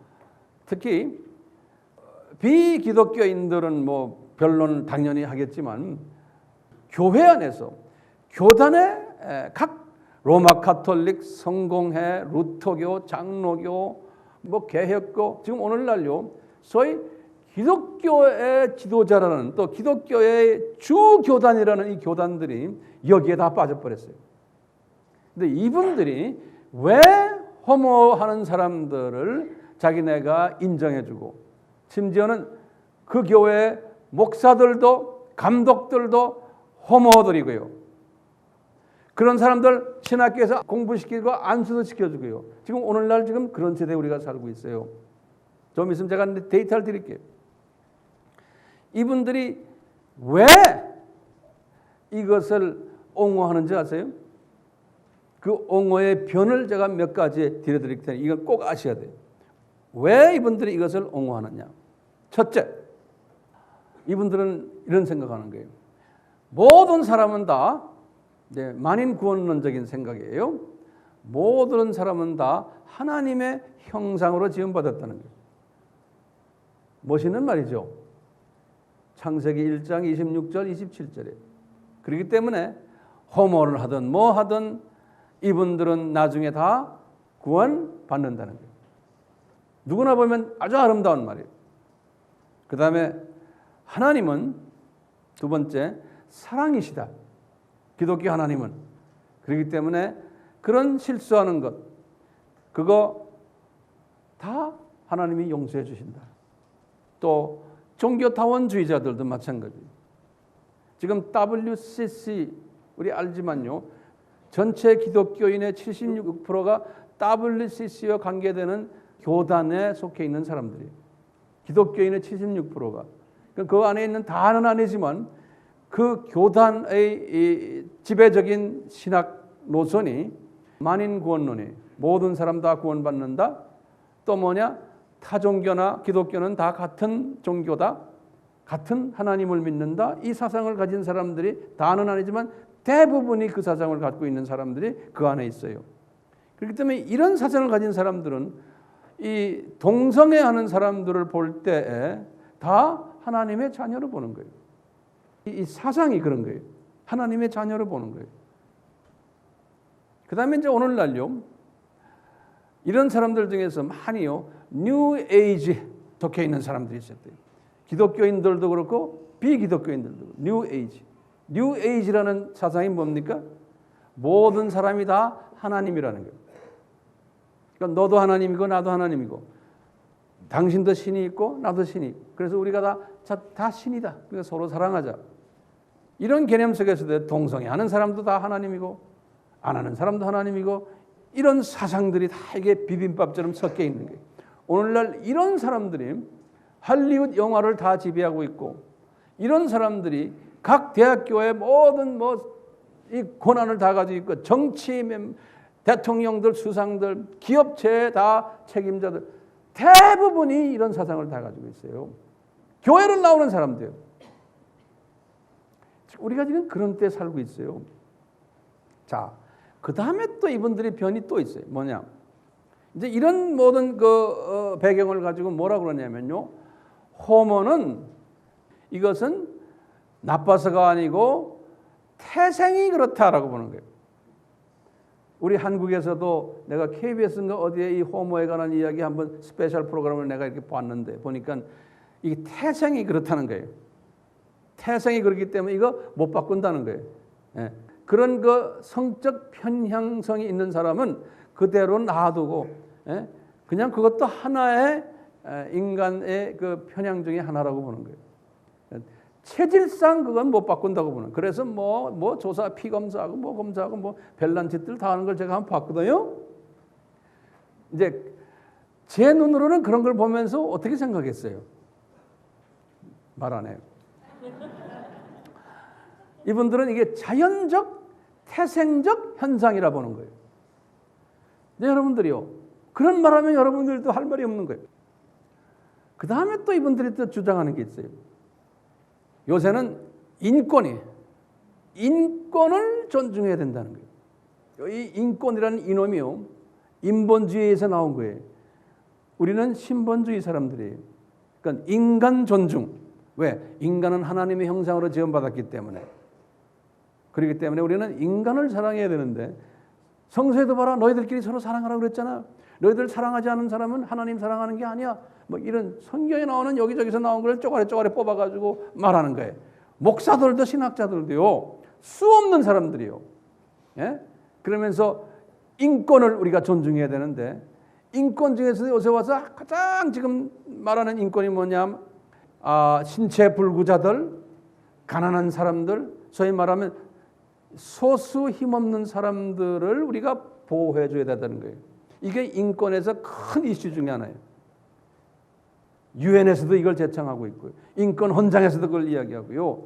특히 비기독교인들은 뭐 변론 당연히 하겠지만 교회 안에서 교단의 각 로마 가톨릭, 성공회, 루터교, 장로교, 뭐 개혁교 지금 오늘날요. 소위 기독교의 지도자라는 또 기독교의 주 교단이라는 이 교단들이 여기에 다 빠져버렸어요. 근데 이분들이 왜 호모하는 사람들을 자기네가 인정해주고 심지어는 그 교회 목사들도 감독들도 호모들이고요. 그런 사람들 신학교에서 공부시키고 안수도 시켜주고요. 지금 오늘날 지금 그런 세대에 우리가 살고 있어요. 좀 있으면 제가 데이터를 드릴게요. 이분들이 왜 이것을 옹호하는지 아세요? 그 옹호의 변을 제가 몇 가지 드려드릴 테니 이건 꼭 아셔야 돼요. 왜 이분들이 이것을 옹호하느냐? 첫째, 이분들은 이런 생각하는 거예요. 모든 사람은 다 만인 구원론적인 생각이에요. 모든 사람은 다 하나님의 형상으로 지음받았다는 거예요. 멋있는 말이죠. 창세기 1장 26절 27절에. 그렇기 때문에 호모를 하든 뭐 하든 이분들은 나중에 다 구원받는다는 거예요. 누구나 보면 아주 아름다운 말이에요. 그 다음에 하나님은 두 번째 사랑이시다. 기독교 하나님은. 그렇기 때문에 그런 실수하는 것 그거 다 하나님이 용서해 주신다. 또 종교타원주의자들도 마찬가지예요. 지금 WCC 우리 알지만요. 전체 기독교인의 76%가 WCC와 관계되는 교단에 속해 있는 사람들이에요. 기독교인의 76%가. 그 안에 있는 다는 아니지만 그 교단의 지배적인 신학 노선이 만인 구원론이 모든 사람 다 구원받는다. 또 뭐냐? 타 종교나 기독교는 다 같은 종교다. 같은 하나님을 믿는다. 이 사상을 가진 사람들이 다는 아니지만 대부분이 그 사상을 갖고 있는 사람들이 그 안에 있어요. 그렇기 때문에 이런 사상을 가진 사람들은 이 동성애하는 사람들을 볼 때에 다 하나님의 자녀로 보는 거예요. 이 사상이 그런 거예요. 하나님의 자녀로 보는 거예요. 그 다음에 이제 오늘날요. 이런 사람들 중에서 많이요. 뉴 에이지 속해 있는 사람들이 있어요. 기독교인들도 그렇고 비기독교인들도 그렇고 뉴 에이지. 뉴 에이지라는 사상이 뭡니까? 모든 사람이 다 하나님이라는 거예요. 그러니까 너도 하나님이고 나도 하나님이고 당신도 신이 있고 나도 신이 있고 그래서 우리가 다 신이다. 그래서 서로 사랑하자. 이런 개념 속에서도 동성애하는 사람도 다 하나님이고 안 하는 사람도 하나님이고 이런 사상들이 다 이게 비빔밥처럼 섞여 있는 거예요. 오늘날 이런 사람들이 할리우드 영화를 다 지배하고 있고 이런 사람들이 각 대학교의 모든 이 권한을 다 가지고 있고 정치 대통령들 수상들 기업체의 다 책임자들 대부분이 이런 사상을 다 가지고 있어요. 교회로 나오는 사람들. 우리가 지금 그런 때 살고 있어요. 자, 그 다음에 또 이분들이 변이 또 있어요. 뭐냐? 이제 이런 모든 배경을 가지고 뭐라 그러냐면요. 호모는 이것은 나빠서가 아니고 태생이 그렇다라고 보는 거예요. 우리 한국에서도 내가 KBS인가 어디에 이 호모에 관한 이야기 한번 스페셜 프로그램을 내가 이렇게 봤는데 보니까 이게 태생이 그렇다는 거예요. 태생이 그렇기 때문에 이거 못 바꾼다는 거예요. 예. 그런 성적 편향성이 있는 사람은 그대로 놔두고 그냥 그것도 하나의 인간의 그 편향 중에 하나라고 보는 거예요. 체질상 그건 못 바꾼다고 보는. 그래서 뭐 조사 피 검사하고 뭐 검사하고 뭐 별난 짓들 다 하는 걸 제가 한번 봤거든요. 이제 제 눈으로는 그런 걸 보면서 어떻게 생각했어요? 말 안 해요. 이분들은 이게 자연적 태생적 현상이라 보는 거예요. 네, 여러분들이요. 그런 말하면 여러분들도 할 말이 없는 거예요. 그 다음에 또 이분들이 또 주장하는 게 있어요. 요새는 인권을 존중해야 된다는 거예요. 이 인권이라는 이놈이요. 인본주의에서 나온 거예요. 우리는 신본주의 사람들이에요. 그러니까 인간 존중. 왜? 인간은 하나님의 형상으로 지음받았기 때문에. 그렇기 때문에 우리는 인간을 사랑해야 되는데 성서에도 봐라. 너희들끼리 서로 사랑하라고 그랬잖아. 너희들 사랑하지 않은 사람은 하나님 사랑하는 게 아니야. 뭐 이런 성경에 나오는 여기저기서 나온 걸 쪼가리 뽑아가지고 말하는 거예요. 목사들도 신학자들도요. 수 없는 사람들이요. 예? 그러면서 인권을 우리가 존중해야 되는데 인권 중에서 요새 와서 가장 지금 말하는 인권이 뭐냐면 신체 불구자들, 가난한 사람들, 소위 말하면 소수 힘없는 사람들을 우리가 보호해 줘야 된다는 거예요. 이게 인권에서 큰 이슈 중에 하나예요. 유엔에서도 이걸 제창하고 있고요. 인권 헌장에서도 그걸 이야기하고요.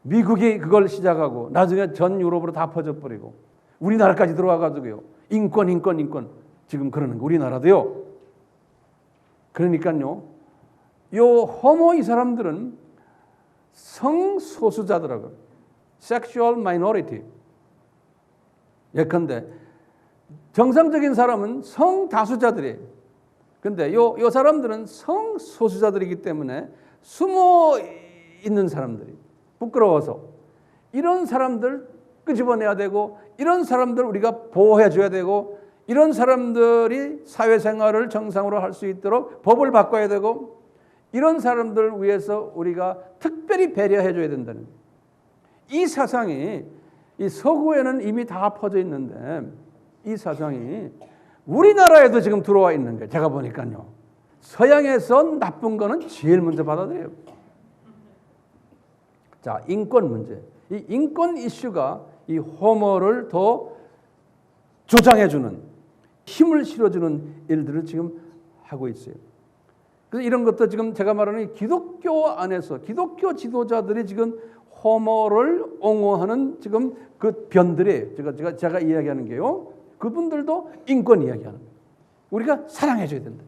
미국이 그걸 시작하고 나중에 전 유럽으로 다 퍼져버리고 우리나라까지 들어와가지고요. 인권 지금 그러는 거 우리나라도요. 그러니까요. 요 호모 이 사람들은 성소수자더라고요. Sexual minority. 예컨대 정상적인 사람은 성다수자들이에요. 근데 요 사람들은 성소수자들이기 때문에 숨어 있는 사람들이 부끄러워서 이런 사람들 끄집어내야 되고 이런 사람들 우리가 보호해 줘야 되고 이런 사람들이 사회생활을 정상으로 할 수 있도록 법을 바꿔야 되고 이런 사람들을 위해서 우리가 특별히 배려해 줘야 된다는 거예요. 이 사상이 이 서구에는 이미 다 퍼져 있는데 이 사상이 우리나라에도 지금 들어와 있는 거예요. 제가 보니까요. 서양에서 나쁜 거는 제일 먼저 받아들여요. 자, 인권 문제. 이 인권 이슈가 이 호모를 더 조장해주는, 힘을 실어주는 일들을 지금 하고 있어요. 그래서 이런 것도 지금 제가 말하는 기독교 안에서 기독교 지도자들이 지금 호모를 옹호하는 지금 그 변들이 제가 이야기하는 게요. 그분들도 인권 이야기하는 거예요. 우리가 사랑해줘야 된다.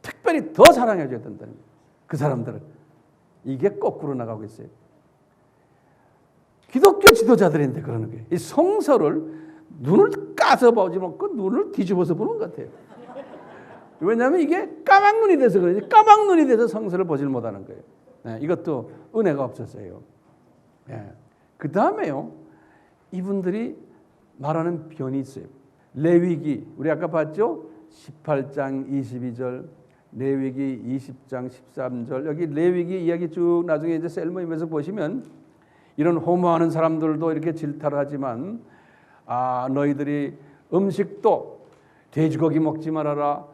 특별히 더 사랑해줘야 된다는 거예요. 그 사람들을. 이게 거꾸로 나가고 있어요. 기독교 지도자들인데 그러는 거예요. 이 성서를 눈을 까서 보지 않고 눈을 뒤집어서 보는 것 같아요. 왜냐하면 이게 까막눈이 돼서 그러지. 까막눈이 돼서 성서를 보질 못하는 거예요. 네, 이것도 은혜가 없었어요. 네. 그 다음에요. 이분들이 말하는 변이 있어요. 레위기 우리 아까 봤죠? 18장 22절 레위기 20장 13절 여기 레위기 이야기 쭉 나중에 이제 셀모임에서 보시면 이런 호모하는 사람들도 이렇게 질타를 하지만 너희들이 음식도 돼지고기 먹지 말아라.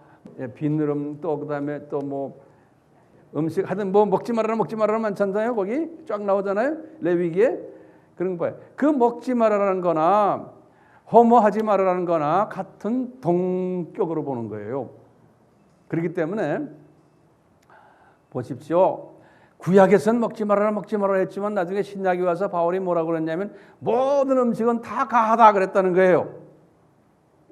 비늘음 또 그다음에 또 뭐 음식 하여튼 뭐 먹지 말아라 많잖아요. 거기 쫙 나오잖아요. 레위기에 그런 거예요. 그 먹지 말아라는 거나 허무하지 말아라는 거나 같은 동격으로 보는 거예요. 그렇기 때문에 보십시오. 구약에서는 먹지 말아라 했지만 나중에 신약에 와서 바울이 뭐라고 그랬냐면 모든 음식은 다 가하다 그랬다는 거예요.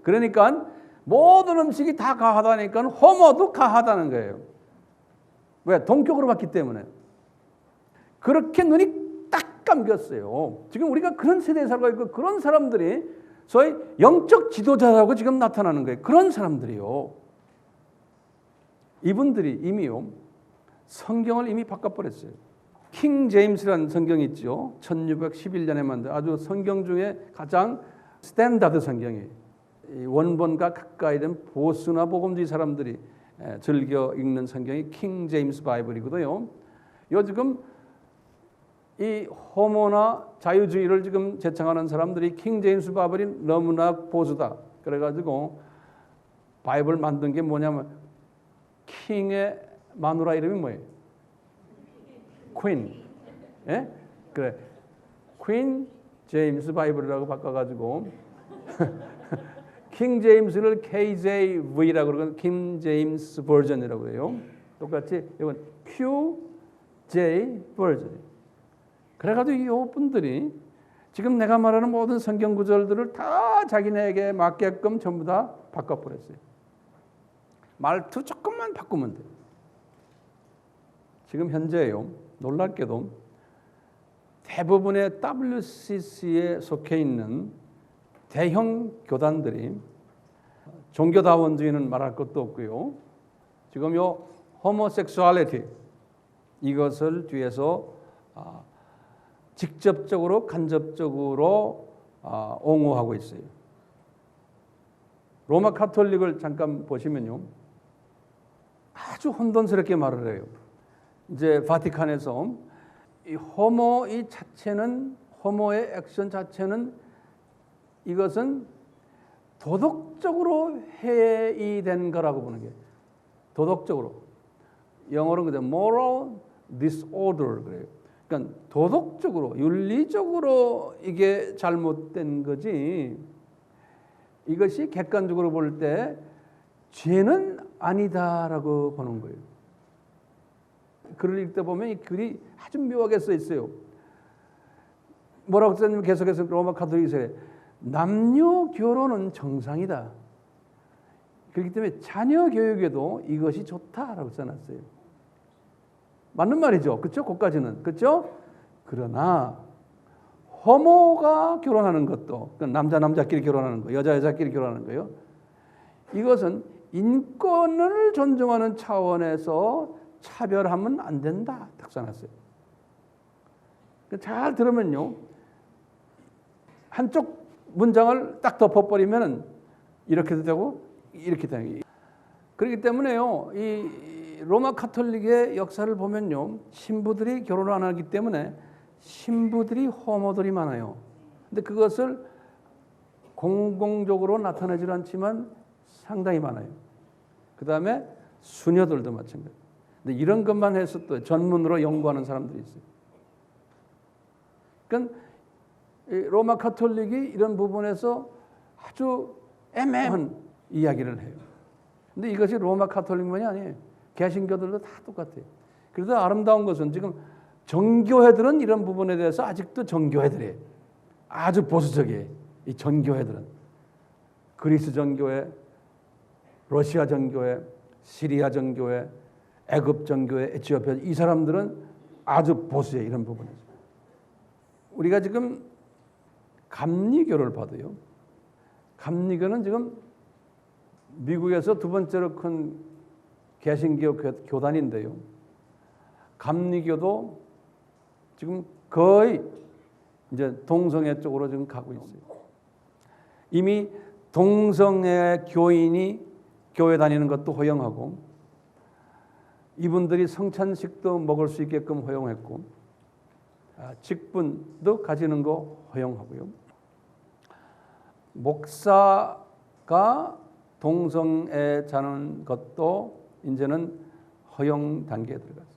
그러니까 모든 음식이 다 가하다니까 허무도 가하다는 거예요. 왜? 동격으로 봤기 때문에. 그렇게 눈이 딱 감겼어요. 지금 우리가 그런 세대에 살고 있고 그런 사람들이 소위 영적 지도자라고 지금 나타나는 거예요. 그런 사람들이요. 이분들이 이미요. 성경을 이미 바꿔버렸어요. 킹 제임스라는 성경이 있죠. 1611년에 만든 아주 성경 중에 가장 스탠다드 성경이에요. 원본과 가까이 된 보수나 복음주의 사람들이 즐겨 읽는 성경이 킹 제임스 바이블이거든요. 요즘 이 호모나 자유주의를 지금 제창하는 사람들이 킹 제임스 바이블이 너무나 보수다. 그래가지고 바이블 만든 게 뭐냐면 킹의 마누라 이름이 뭐예요? 퀸. 예? 그래. 퀸 제임스 바이블이라고 바꿔가지고 킹 제임스를 KJV라고 그러고 킹 제임스 버전이라고 해요. 똑같이 이건 QJ 버전. 그래가지고 이 분들이 지금 내가 말하는 모든 성경 구절들을 다 자기네에게 맞게끔 전부 다 바꿔버렸어요. 말투 조금만 바꾸면 돼요. 지금 현재요. 놀랍게도 대부분의 WCC에 속해 있는 대형 교단들이 종교다원주의는 말할 것도 없고요. 지금 요 호모섹수얼리티 이것을 뒤에서 직접적으로 간접적으로 옹호하고 있어요. 로마 카톨릭을 잠깐 보시면요. 아주 혼돈스럽게 말을 해요. 이제 바티칸에서 이 자체는 호모의 액션 자체는 이것은 도덕적으로 해이된 거라고 보는 게 도덕적으로 영어로는 그냥 moral disorder 그래요. 그러니까 도덕적으로 윤리적으로 이게 잘못된 거지 이것이 객관적으로 볼 때 죄는 아니다라고 보는 거예요. 글을 읽다 보면 이 글이 아주 묘하게 써 있어요. 뭐라고 써냐면 계속해서 로마 카톨릭에서 남녀 결혼은 정상이다. 그렇기 때문에 자녀 교육에도 이것이 좋다라고 써놨어요. 맞는 말이죠. 그렇죠? 거기까지는. 그렇죠? 그러나 호모가 결혼하는 것도 남자끼리 결혼하는 거, 여자끼리 결혼하는 거요. 이것은 인권을 존중하는 차원에서 차별하면 안 된다. 딱 써놨어요. 잘 들으면요. 한쪽 문장을 딱 덮어버리면 이렇게도 되고 이렇게 되는 거예요. 그렇기 때문에요. 이 로마 카톨릭의 역사를 보면요. 신부들이 결혼을 안 하기 때문에 신부들이 호모들이 많아요. 근데 그것을 공공적으로 나타나지 않지만 상당히 많아요. 그 다음에 수녀들도 마찬가지예요. 근데 이런 것만 해서 또 전문으로 연구하는 사람들이 있어요. 그러니까 로마 카톨릭이 이런 부분에서 아주 애매한 이야기를 해요. 근데 이것이 로마 카톨릭만이 아니에요. 개신교들도 다 똑같아요. 그래서 아름다운 것은 지금 정교회들은 이런 부분에 대해서 아직도 정교회들이에요. 아주 보수적이에요. 이 정교회들은. 그리스 정교회, 러시아 정교회, 시리아 정교회, 애굽 정교회, 에티오피아 이 사람들은 아주 보수해요. 이런 부분에서. 우리가 지금 감리교를 봐도요. 감리교는 지금 미국에서 두 번째로 큰 개신교 교단인데요. 감리교도 지금 거의 이제 동성애 쪽으로 지금 가고 있어요. 이미 동성애 교인이 교회 다니는 것도 허용하고 이분들이 성찬식도 먹을 수 있게끔 허용했고 직분도 가지는 거 허용하고요. 목사가 동성애 자는 것도 이제는 허용 단계에 들어갔어요.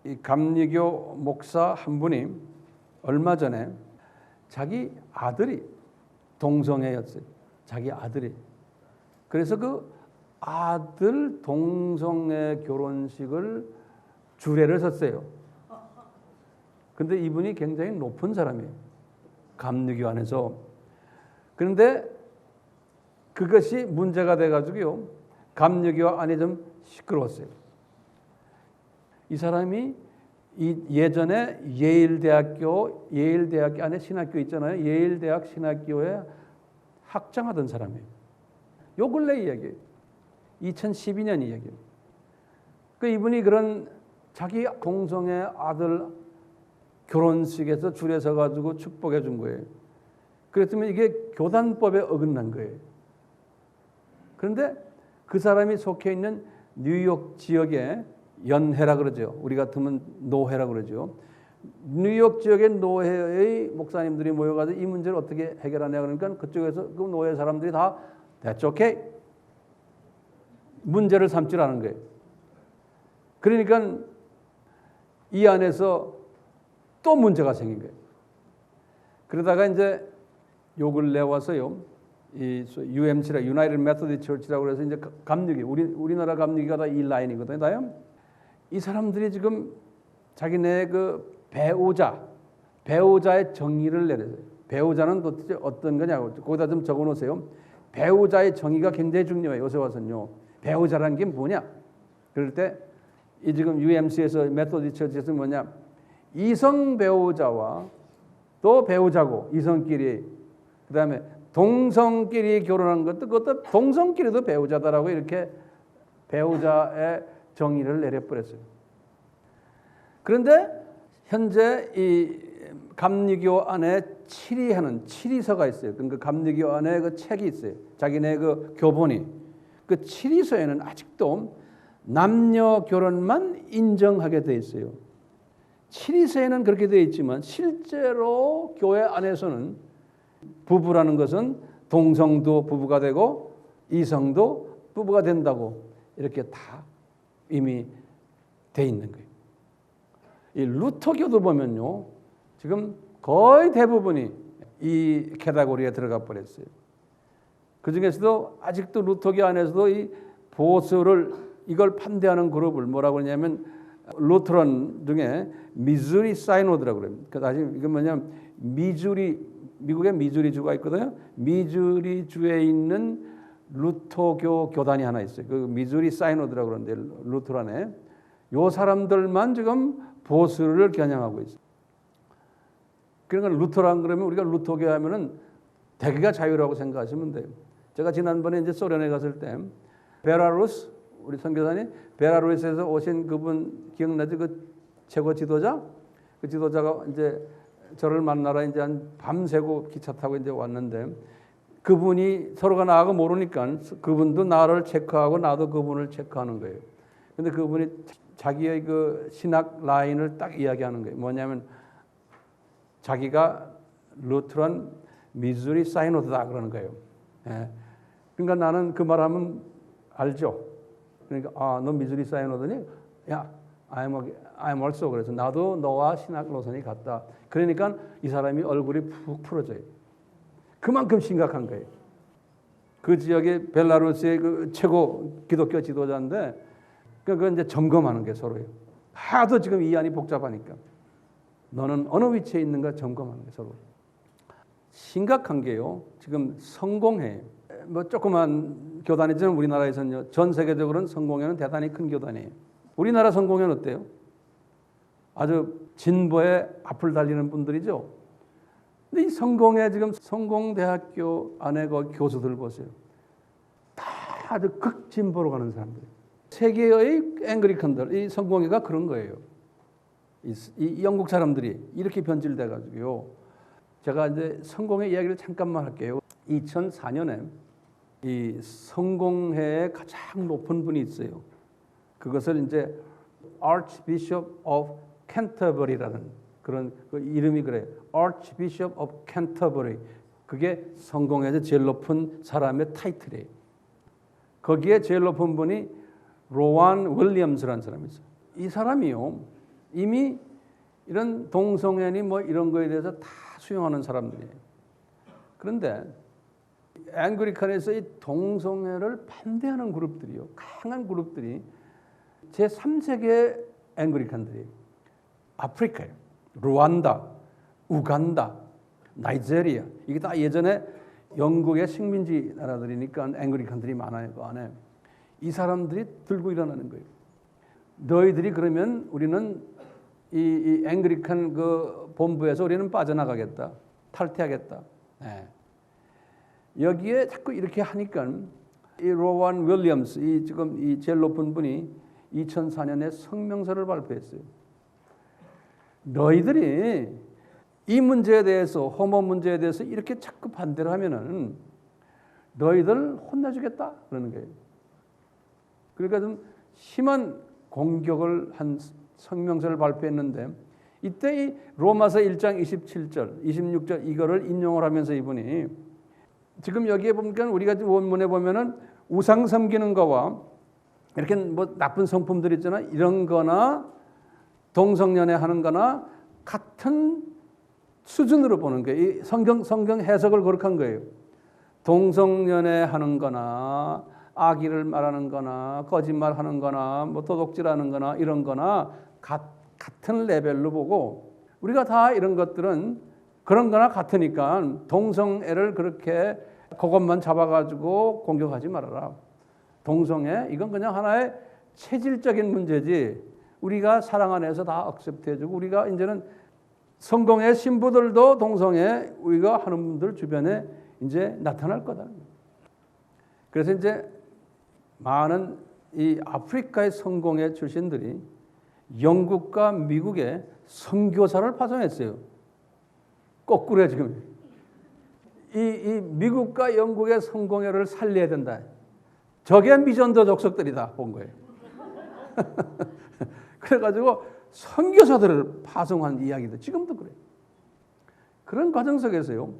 이 감리교 목사 한 분이 얼마 전에 자기 아들이 동성애였어요. 자기 아들이. 그래서 그 아들 동성애 결혼식을 주례를 섰어요. 근데 이분이 굉장히 높은 사람이에요. 감리교 안에서. 그런데 그것이 문제가 돼가지고요. 감리교 안이 좀 시끄러웠어요. 이 사람이 예전에 예일대학교 안에 신학교 있잖아요. 예일대학 신학교에 학장하던 사람이에요. 요 근래 이야기예요. 2012년 이야기예요. 그 이분이 그런 자기 동성애 아들 결혼식에서 줄에 서가지고 축복해 준 거예요. 그랬더니 이게 교단법에 어긋난 거예요. 그런데 그 사람이 속해 있는 뉴욕 지역의 연회라 그러죠. 우리 같으면 노회라 그러죠. 뉴욕 지역의 노회의 목사님들이 모여가지고 이 문제를 어떻게 해결하냐 그러니까 그쪽에서 그 노회 사람들이 다 That's okay. 문제를 삼지 않은 거예요. 그러니까 이 안에서 또 문제가 생긴 거예요. 그러다가 이제 요 근래 와서요. 이 UMC라 United Methodist Church라고 해서 이제 감리교 우리나라 감리교가 다 이 라인이거든요. 다요. 이 사람들이 지금 자기네 그 배우자의 정의를 내려요. 배우자는 도대체 어떤 거냐고 거기다 좀 적어 놓으세요. 배우자의 정의가 굉장히 중요해요. 요새 와서는요. 배우자라는 게 뭐냐? 그럴 때 이 지금 UMC에서 메소디스트 처치에서 뭐냐? 이성 배우자와 또 배우자고 이성끼리 그다음에 동성끼리 결혼한 것도 그것도 동성끼리도 배우자다라고 이렇게 배우자의 정의를 내려버렸어요. 그런데 현재 이 감리교 안에 칠의서가 있어요. 그러니까 감리교 안에 그 책이 있어요. 자기네 그 교본이. 그 칠의서에는 아직도 남녀 결혼만 인정하게 돼 있어요. 칠의서에는 그렇게 돼 있지만 실제로 교회 안에서는 부부라는 것은 동성도 부부가 되고 이성도 부부가 된다고 이렇게 다 이미 돼 있는 거예요. 이 루터교도 보면요. 지금 거의 대부분이 이 캐다고리에 들어가 버렸어요. 그 중에서도 아직도 루터교 안에서도 이 보수를 이걸 반대하는 그룹을 뭐라고 하냐면 루터론 중에 미주리 사이노드라고 그래요. 다시 이건 뭐냐면 미국에 미주리주가 있거든요. 미주리주에 있는 루터교 교단이 하나 있어요. 그 미주리 사이노드라고 그러는데 루터란에 요 사람들만 지금 보수를 겨냥하고 있어요. 그러니까 루터란 그러면 우리가 루터교 하면은 대개가 자유라고 생각하시면 돼요. 제가 지난번에 이제 소련에 갔을 때 베라루스 우리 선교사님 베라루스에서 오신 그분 기억나지? 그 최고 지도자? 그 지도자가 이제 저를 만나러 이제 한 밤새고 기차 타고 이제 왔는데 그분이 서로가 나하고 모르니까 그분도 나를 체크하고 나도 그분을 체크하는 거예요. 근데 그분이 자기의 그 신학 라인을 딱 이야기하는 거예요. 뭐냐면 자기가 루트란 미주리 사이노드다 그러는 거예요. 예. 그러니까 나는 그 말하면 알죠. 그러니까 너 미주리 사이노드니? 야, I'm also 그래서 나도 너와 신학 노선이 같다. 그러니까 이 사람이 얼굴이 푹 풀어져요. 그만큼 심각한 거예요. 그 지역의 벨라루스의 그 최고 기독교 지도자인데 그건 이제 점검하는 게 서로예요. 하도 지금 이 안이 복잡하니까 너는 어느 위치에 있는가 점검하는 게 서로. 심각한 게요. 지금 성공회 뭐 조그만 교단이지만 우리나라에서는요. 전 세계적으로는 성공회는 대단히 큰 교단이에요. 우리나라 성공회는 어때요? 아주 진보의 앞을 달리는 분들이죠. 근데 이 성공회 지금 성공대학교 안에 그 교수들 보세요. 다 아주 극진보로 가는 사람들. 세계의 앵글리칸들, 이 성공회가 그런 거예요. 이 영국 사람들이 이렇게 변질돼 가지고요. 제가 이제 성공회 이야기를 잠깐만 할게요. 2004년에 이 성공회의 가장 높은 분이 있어요. 그것을 이제 Archbishop of Canterbury라는 그런 그 이름이 그래요. Archbishop of Canterbury. 그게 성공에서 제일 높은 사람의 타이틀이에요. 거기에 제일 높은 분이 로완 윌리엄스라는 사람이 있어요. 이 사람이요, 이미 이런 동성애니 뭐 이런 거에 대해서 다 수용하는 사람들이에요. 그런데 앵글리칸에서 이 동성애를 반대하는 그룹들이요, 강한 그룹들이 제3세계 앵글리칸들이 아프리카예요. 루안다, 우간다, 나이지리아, 이게 다 예전에 영국의 식민지 나라들이니까 앵글리칸들이 많아요. 그 안에 이 사람들이 들고 일어나는 거예요. 너희들이 그러면 우리는 이 앵글리칸 그 본부에서 우리는 빠져나가겠다, 탈퇴하겠다. 네. 여기에 자꾸 이렇게 하니까 이 로완 윌리엄스, 이 지금 이 제일 높은 분이 2004년에 성명서를 발표했어요. 너희들이 이 문제에 대해서, 호모 문제에 대해서 이렇게 자꾸 반대를 하면은 너희들 혼내주겠다 그러는 거예요. 그러니까 좀 심한 공격을 한 성명서를 발표했는데, 이때 이 로마서 1장 27절, 26절 이거를 인용을 하면서 이분이 지금 여기에 보니까 우리가 원문에 보면은 우상 섬기는 거와 이렇게 뭐 나쁜 성품들 있잖아, 이런 거나 동성연애 하는 거나 같은 수준으로 보는 거예요. 이 성경 해석을 그렇게 한 거예요. 동성연애 하는 거나 악의를 말하는 거나 거짓말 하는 거나 뭐 도둑질하는 거나 이런 거나 같은 레벨로 보고, 우리가 다 이런 것들은 그런 거나 같으니까 동성애를 그렇게 그것만 잡아가지고 공격하지 말아라. 동성애 이건 그냥 하나의 체질적인 문제지, 우리가 사랑 안에서 다 억셉트해주고, 우리가 이제는 성공의 신부들도 동성애 우리가 하는 분들 주변에 이제 나타날 거다. 그래서 이제 많은 이 아프리카의 성공의 출신들이 영국과 미국에 선교사를 파송했어요. 거꾸로 지금 이 미국과 영국의 성공회를 살려야 된다. 저게 미전도 족속들이다 본 거예요. 그래가지고 선교사들을 파송한 이야기도 지금도 그래요. 그런 과정 속에서요,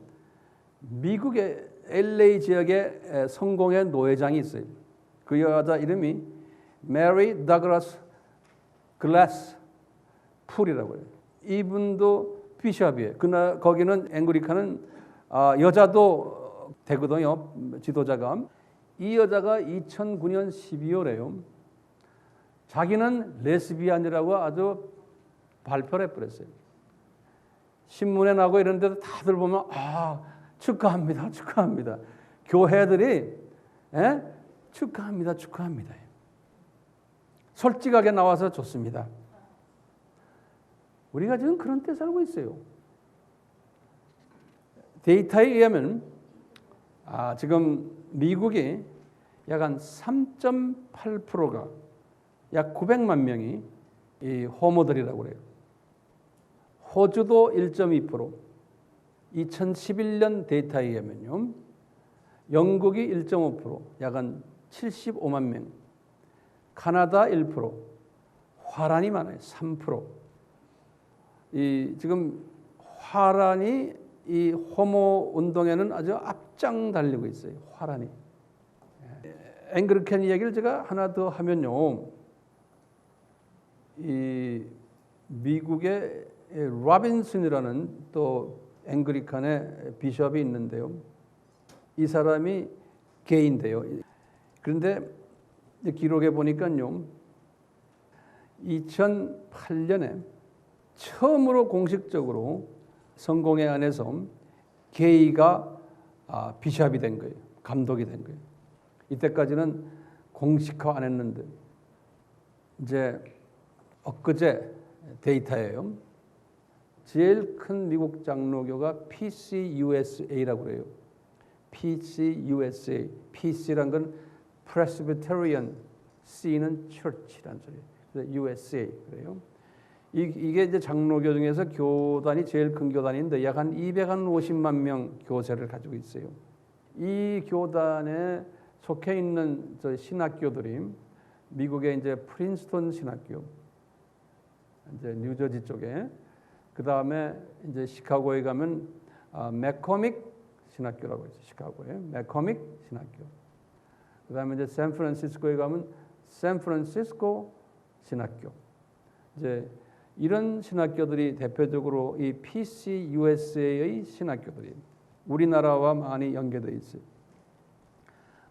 미국의 LA 지역에 성공의 노회장이 있어요. 그 여자 이름이 메리 더글라스 글래스 풀이라고 해요. 이분도 비숍이에요. 그러나 거기는 앵글리칸은 여자도 되거든요, 지도자가. 이 여자가 2009년 12월에요. 자기는 레스비안이라고 아주 발표를 해버렸어요. 신문에 나고 이런 데도 다들 보면 축하합니다, 축하합니다. 교회들이 축하합니다, 축하합니다. 솔직하게 나와서 좋습니다. 우리가 지금 그런 때 살고 있어요. 데이터에 의하면 지금 미국이 약 한 3.8%가 약 900만 명이 이 호모들이라고 그래요. 호주도 1.2%, 2011년 데이터에 의하면요. 영국이 1.5%, 약 한 75만 명, 카나다 1%, 화란이 많아요, 3%. 이 지금 화란이 이 호모 운동에는 아주 앞장 달리고 있어요. 화란이. 앵글리칸 이야기를 제가 하나 더 하면요, 이 미국의 로빈슨이라는 또 앵글리칸의 비숍이 있는데요. 이 사람이 게이인데요. 그런데 기록에 보니까요, 2008년에 처음으로 공식적으로 성공회 안에서 게이가 비숍이 된 거예요. 감독이 된 거예요. 이때까지는 공식화 안 했는데, 이제 엊그제 데이터예요. 제일 큰 미국 장로교가 PCUSA라고 그래요. PCUSA. PC란 건 Presbyterian, C는 Church란 소리예요. 그래서 USA 그래요. 이게 이제 장로교 중에서 교단이 제일 큰 교단인데 약 한 250만 명 교세를 가지고 있어요. 이 교단에 속해 있는 저 신학교들이 미국의 이제 프린스턴 신학교, 이제 뉴저지 쪽에, 그 다음에 이제 시카고에 가면 맥코믹 신학교라고 있어요. 시카고에 맥코믹 신학교. 그다음에 이제 샌프란시스코에 가면 샌프란시스코 신학교. 이제 이런 신학교들이 대표적으로 이 PCUSA의 신학교들이 우리나라와 많이 연계되어 있어요.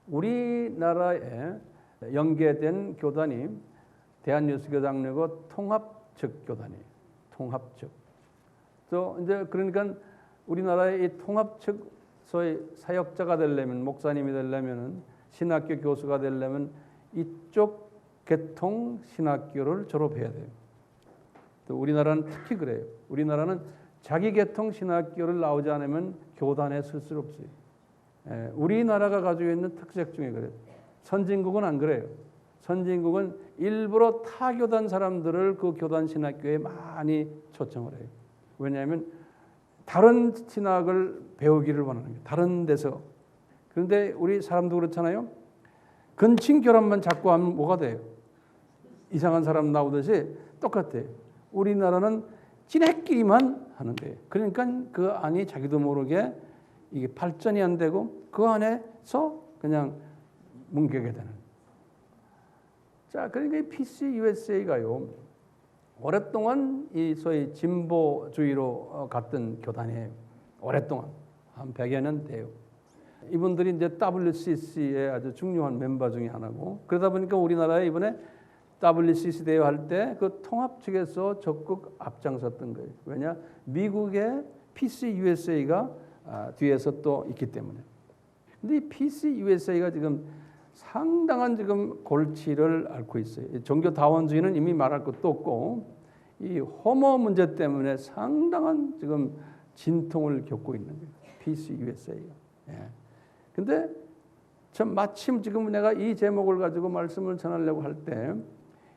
우리나라에 연계된 교단이 대한예수교장로고 통합적 교단이에요. 통합적. 또 이제 그러니까 우리나라의 이 통합적 소위 사역자가 되려면 목사님이 되려면은 신학교 교수가 되려면 이쪽 계통 신학교를 졸업해야 돼요. 또 우리나라는 특히 그래요. 우리나라는 자기 계통 신학교를 나오지 않으면 교단에 쓸 수 없어요. 우리나라가 가지고 있는 특색 중에 그래요. 선진국은 안 그래요. 선진국은 일부러 타 교단 사람들을 그 교단 신학교에 많이 초청을 해요. 왜냐하면 다른 신학을 배우기를 원하는 거예요. 다른 데서. 그런데 우리 사람도 그렇잖아요. 근친 결합만 자꾸 하면 뭐가 돼요? 이상한 사람 나오듯이 똑같아요. 우리나라는 지네끼리만 하는 거예요. 그러니까 그 안이 자기도 모르게 이게 발전이 안 되고 그 안에서 그냥 뭉개게 되는. 자, 그러니까 이 PCUSA가요. 오랫동안 이 소위 진보주의로 갔던 교단이에요. 오랫동안 한 100여 년 돼요. 이분들이 이제 WCC의 아주 중요한 멤버 중에 하나고 그러다 보니까 우리나라에 이번에 WCC 대회 할 때 그 통합 측에서 적극 앞장섰던 거예요. 왜냐? 미국의 PCUSA가 뒤에서 또 있기 때문에. 근데 이 PCUSA가 지금 상당한 지금 골치를 앓고 있어요. 종교 다원주의는 이미 말할 것도 없고 이 호모 문제 때문에 상당한 지금 진통을 겪고 있는 거예요. PCUSA가. 근데 참 마침 지금 내가 이 제목을 가지고 말씀을 전하려고 할 때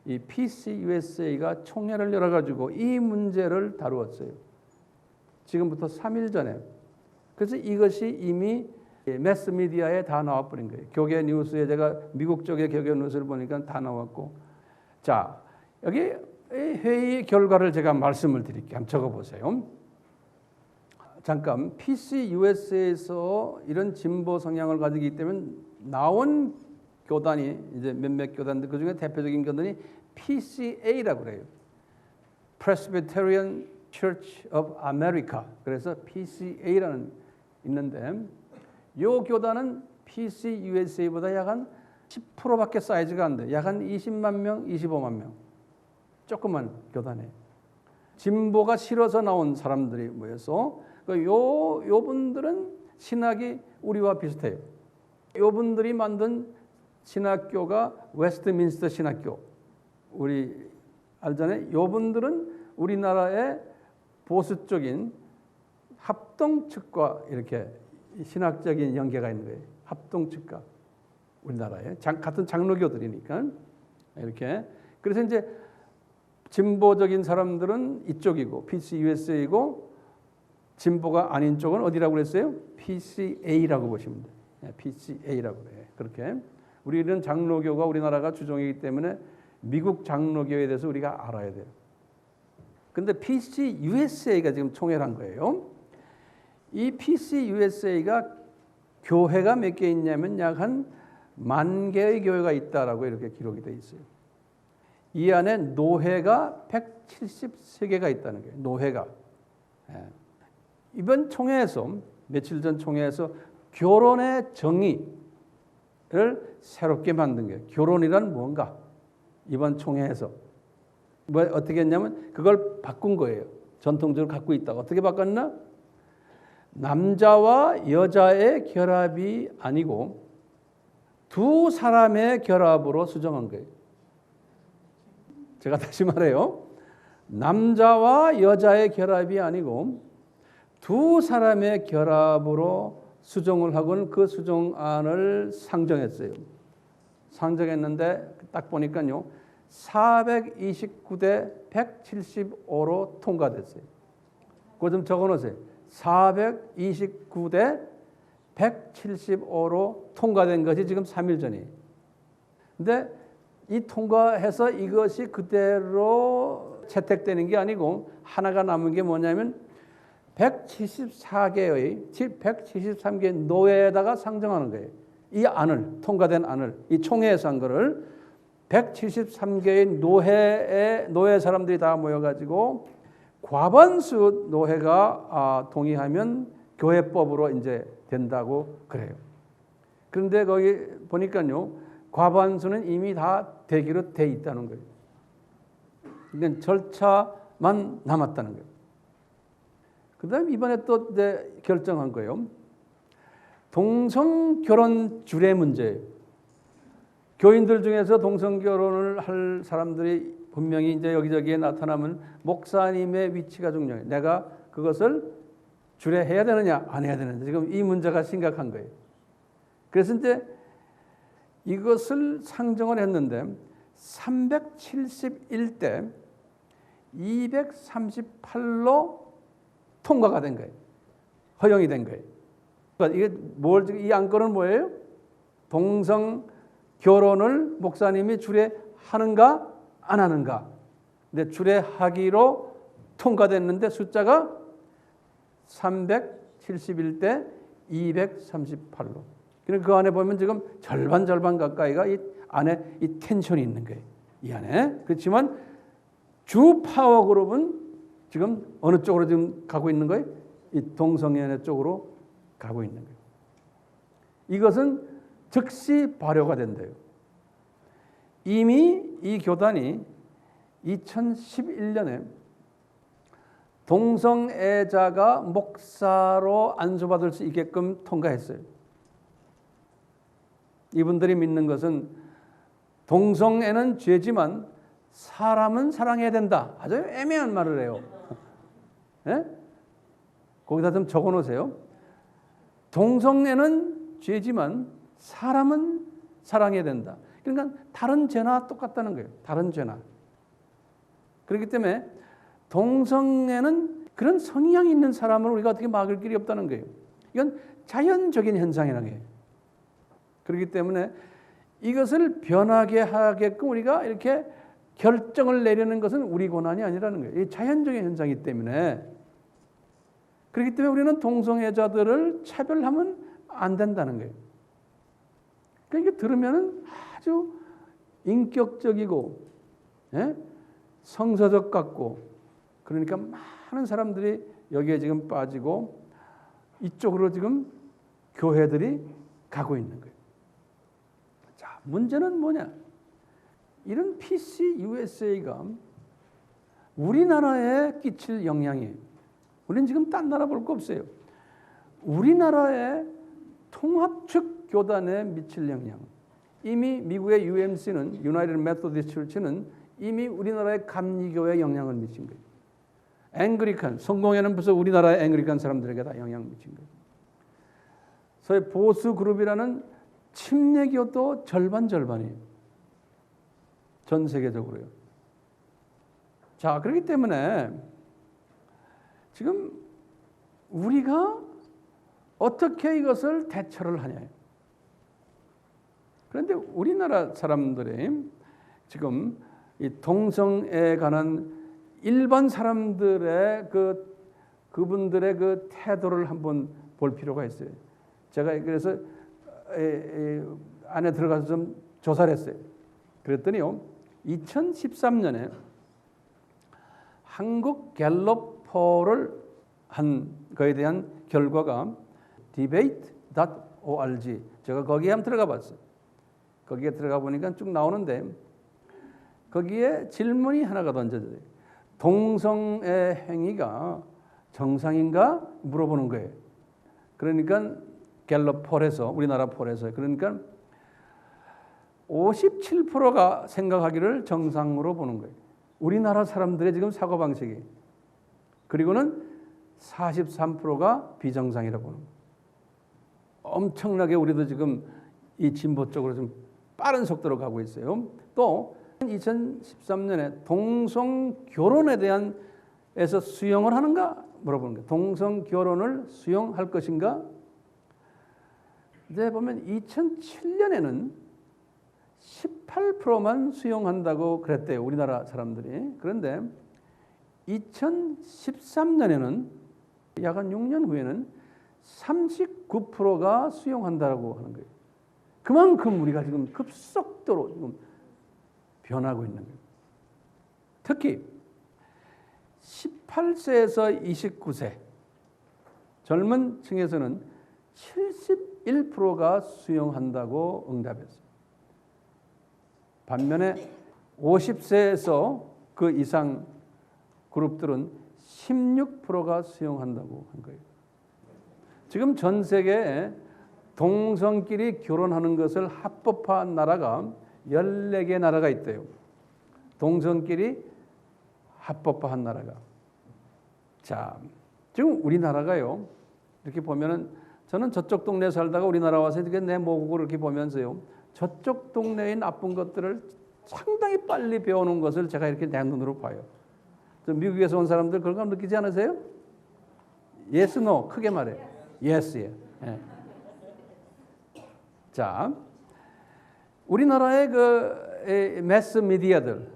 이 PCUSA가 총회를 열어가지고 이 문제를 다루었어요. 지금부터 3일 전에. 그래서 이것이 이미 매스미디어에 다 나와버린 거예요. 교계 뉴스에 제가 미국 쪽의 교계 뉴스를 보니까 다 나왔고. 자, 여기 회의 결과를 제가 말씀을 드릴게요. 한번 적어보세요. 잠깐 PCUSA에서 이런 진보 성향을 가지기 때문에 나온 교단이 이제 몇몇 교단들 그 중에 대표적인 교단이 PCA라고 그래요. Presbyterian Church of America. 그래서 PCA라는 있는데 이 교단은 PCUSA보다 약 한 10%밖에 사이즈가 안 돼. 약 한 20만 명, 25만 명. 조그만 교단에 진보가 싫어서 나온 사람들이 모여서 요 분들은 신학이 우리와 비슷해요. 요 분들이 만든 신학교가 웨스트민스터 신학교. 우리 알잖아요. 요 분들은 우리나라의 보수 쪽인 합동 측과 이렇게 신학적인 연계가 있는 거예요. 합동 측과 우리나라에 같은 장로교들이니까 이렇게. 그래서 이제 진보적인 사람들은 이쪽이고 PCUSA이고 진보가 아닌 쪽은 어디라고 그랬어요? PCA라고 보시면 돼요. PCA라고 그래요. 그렇게 우리는 장로교가 우리나라가 주종이기 때문에 미국 장로교에 대해서 우리가 알아야 돼요. 근데 PCUSA가 지금 총회를 한 거예요. 이 PCUSA가 교회가 몇 개 있냐면 약 한 10,000개의 교회가 있다라고 이렇게 기록이 되어 있어요. 이 안에 노회가 173개가 있다는 거예요. 노회가. 이번 총회에서 며칠 전 총회에서 결혼의 정의를 새롭게 만든 거예요. 결혼이란 뭔가? 이번 총회에서 어떻게 했냐면 그걸 바꾼 거예요. 전통적으로 갖고 있다가 어떻게 바꿨나? 남자와 여자의 결합이 아니고 두 사람의 결합으로 수정한 거예요. 제가 다시 말해요. 남자와 여자의 결합이 아니고 두 사람의 결합으로 수정을 하고는 그 수정안을 상정했어요. 상정했는데 딱 보니까요. 429대 175로 통과됐어요. 그거 좀 적어놓으세요. 429대 175로 통과된 것이 지금 3일 전이에요. 근데 이 통과해서 이것이 그대로 채택되는 게 아니고 하나가 남은 게 뭐냐면 174개의 173개의 노회에다가 상정하는 거예요. 이 안을 통과된 안을 이 총회에서 한 거를 173개의 노회 사람들이 다 모여가지고 과반수 노회가 동의하면 교회법으로 이제 된다고 그래요. 그런데 거기 보니까요, 과반수는 이미 다 되기로 돼 있다는 거예요. 그러니까 절차만 남았다는 거예요. 그다음 이번에 또 이제 결정한 거예요. 동성 결혼 주례 문제. 교인들 중에서 동성 결혼을 할 사람들이 분명히 이제 여기저기에 나타나면 목사님의 위치가 중요해요. 내가 그것을 주례해야 되느냐 안 해야 되느냐. 지금 이 문제가 심각한 거예요. 그래서 이제 이것을 상정을 했는데 371대 238로 통과가 된 거예요. 허용이 된 거예요. 그러니까 이게 이 안건은 뭐예요? 동성 결혼을 목사님이 주례하는가 안 하는가. 근데 주례하기로 통과됐는데 숫자가 371대 238로. 그러니까 그 안에 보면 지금 절반 가까이가 이 안에 이 텐션이 있는 거예요. 이 안에. 그렇지만 주 파워 그룹은 지금 어느 쪽으로 지금 가고 있는 거예요? 이 동성연애 쪽으로 가고 있는 거예요. 이것은 즉시 발효가 된대요. 이미 이 교단이 2011년에 동성애자가 목사로 안수받을 수 있게끔 통과했어요. 이분들이 믿는 것은 동성애는 죄지만 사람은 사랑해야 된다. 아주 애매한 말을 해요. 예? 거기다 좀 적어 놓으세요. 동성애는 죄지만 사람은 사랑해야 된다. 그러니까 다른 죄나 똑같다는 거예요. 다른 죄나. 그렇기 때문에 동성애는 그런 성향이 있는 사람을 우리가 어떻게 막을 길이 없다는 거예요. 이건 자연적인 현상이라는 거예요. 그렇기 때문에 이것을 변하게 하게끔 우리가 이렇게 결정을 내리는 것은 우리 권한이 아니라는 거예요. 이 자연적인 현상이기 때문에. 그렇기 때문에 우리는 동성애자들을 차별하면 안 된다는 거예요. 그러니까 들으면 아주 인격적이고, 예? 성서적 같고, 그러니까 많은 사람들이 여기에 지금 빠지고 이쪽으로 지금 교회들이 가고 있는 거예요. 자, 문제는 뭐냐? 이런 PC USA가 우리나라에 끼칠 영향이, 우리는 지금 딴 나라 볼 거 없어요. 우리나라의 통합측 교단에 미칠 영향. 이미 미국의 UMC는 United Methodist Church는 이미 우리나라의 감리교회에 영향을 미친 거예요. 앵글리칸, 성공회는 벌써 우리나라의 앵글리칸 사람들에게 다 영향을 미친 거예요. 소위 보수 그룹이라는 침례교도 절반이에요. 전 세계적으로요. 자, 그렇기 때문에 지금 우리가 어떻게 이것을 대처를 하냐. 그런데 우리나라 사람들이 지금 이 동성애에 관한 일반 사람들의 그분들의 그 태도를 한번 볼 필요가 있어요. 제가 그래서 안에 들어가서 좀 조사를 했어요. 그랬더니요, 2013년에 한국 갤럽 폴을 한 거에 대한 결과가 debate.org, 제가 거기에 한번 들어가 봤어요. 거기에 들어가 보니까 쭉 나오는데 거기에 질문이 하나가 던져져요. 동성애 행위가 정상인가 물어보는 거예요. 그러니까 갤럽 폴에서, 우리나라 폴에서, 그러니까 57%가 생각하기를 정상으로 보는 거예요. 우리나라 사람들의 지금 사고방식이. 그리고는 43%가 비정상이라고 보는 거예요. 엄청나게 우리도 지금 이 진보 쪽으로 좀 빠른 속도로 가고 있어요. 또 2013년에 동성 결혼에 대한 에서 수용을 하는가 물어보는 거예요. 동성 결혼을 수용할 것인가? 이제 보면 2007년에는 18%만 수용한다고 그랬대요. 우리나라 사람들이. 그런데 2013년에는 약 한 6년 후에는 39%가 수용한다라고 하는 거예요. 그만큼 우리가 지금 급속도로 지금 변하고 있는 거예요. 특히 18세에서 29세 젊은 층에서는 71%가 수용한다고 응답했어요. 반면에 50세에서 그 이상 그룹들은 16%가 수용한다고 한 거예요. 지금 전 세계에 동성끼리 결혼하는 것을 합법화한 나라가 14개 나라가 있대요. 동성끼리 합법화한 나라가. 자, 지금 우리나라가요. 이렇게 보면은 저는 저쪽 동네에 살다가 우리나라 와서 이렇게 내 모국을 이렇게 보면서요. 저쪽 동네의 나쁜 것들을 상당히 빨리 배우는 것을 제가 이렇게 내 눈으로 봐요. 미국에서 온 사람들 그런 거 느끼지 않으세요? Yes, no. 크게 말해. Yes, 예. 자, 우리나라의 그 매스 미디어들,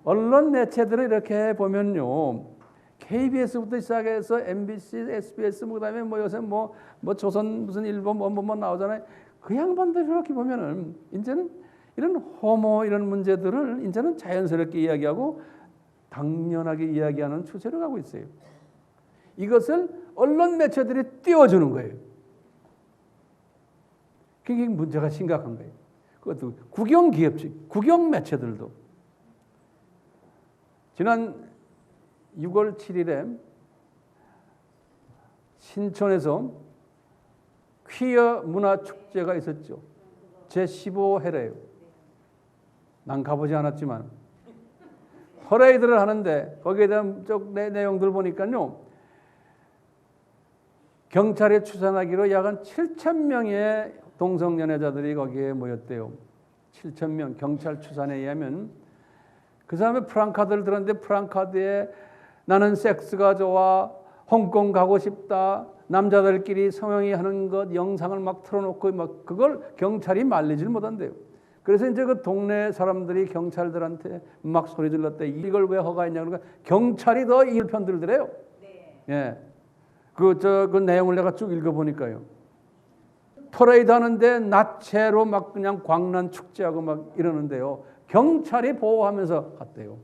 언론 매체들을 이렇게 보면요, KBS부터 시작해서 MBC, SBS, 그다음에 뭐 요새 뭐 조선 무슨 일본 뭐 나오잖아요. 그 양반들 이렇게 보면은 이제는 이런 호모 이런 문제들을 이제는 자연스럽게 이야기하고 당연하게 이야기하는 추세로 가고 있어요. 이것을 언론 매체들이 띄워주는 거예요. 그게 문제가 심각한 거예요. 그것도 국영 기업체, 국영 매체들도 지난 6월 7일에 신촌에서 퀴어 문화 축제가 있었죠. 제15회래요. 난 가보지 않았지만 퍼레이드를 하는데 거기에 대한 내용들 보니까요. 경찰에 추산하기로 약 한 7,000명의 동성연애자들이 거기에 모였대요. 7,000명 경찰 추산에 의하면 그 사람의 프랑카드를 들었는데 프랑카드에 나는 섹스가 좋아, 홍콩 가고 싶다, 남자들끼리 성행위 하는 것 영상을 막 틀어놓고 막 그걸 경찰이 말리질 못한대요. 그래서 이제 그 동네 사람들이 경찰들한테 막 소리 질렀대. 이걸 왜 허가했냐 그러니까 경찰이 더 이길 편들더래요. 네. 예. 그 내용을 내가 쭉 읽어보니까요. 퍼레이드 하는데 나체로 막 그냥 광란 축제하고 막 이러는데요. 경찰이 보호하면서 갔대요.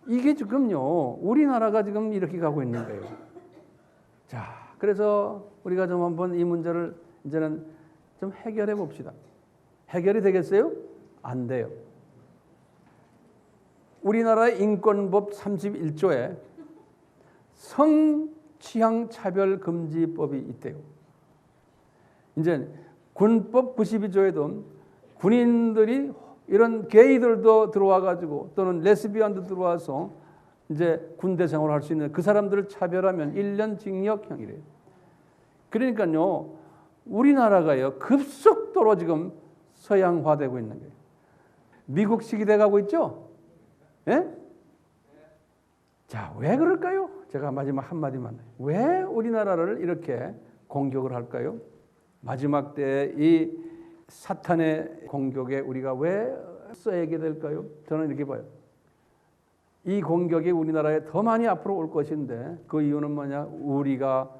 이게 지금요, 우리나라가 지금 이렇게 가고 있는 거예요. 자, 그래서 우리가 좀 한번 이 문제를 이제는 좀 해결해 봅시다. 해결이 되겠어요? 안 돼요. 우리나라의 인권법 31조에 성취향차별금지법이 있대요. 이제 군법 92조에도 군인들이 이런 게이들도 들어와 가지고 또는 레스비언도 들어와서 이제 군대 생활을 할 수 있는 그 사람들을 차별하면 1년 징역형이래요. 그러니까요, 우리나라가요 급속도로 지금 서양화되고 있는 거예요. 미국식이 돼가고 있죠? 예? 자, 왜 그럴까요? 제가 마지막 한마디만. 왜 우리나라를 이렇게 공격을 할까요? 마지막 때 이 사탄의 공격에 우리가 왜 써야게 될까요? 저는 이렇게 봐요. 이 공격이 우리나라에 더 많이 앞으로 올 것인데 그 이유는 뭐냐? 우리가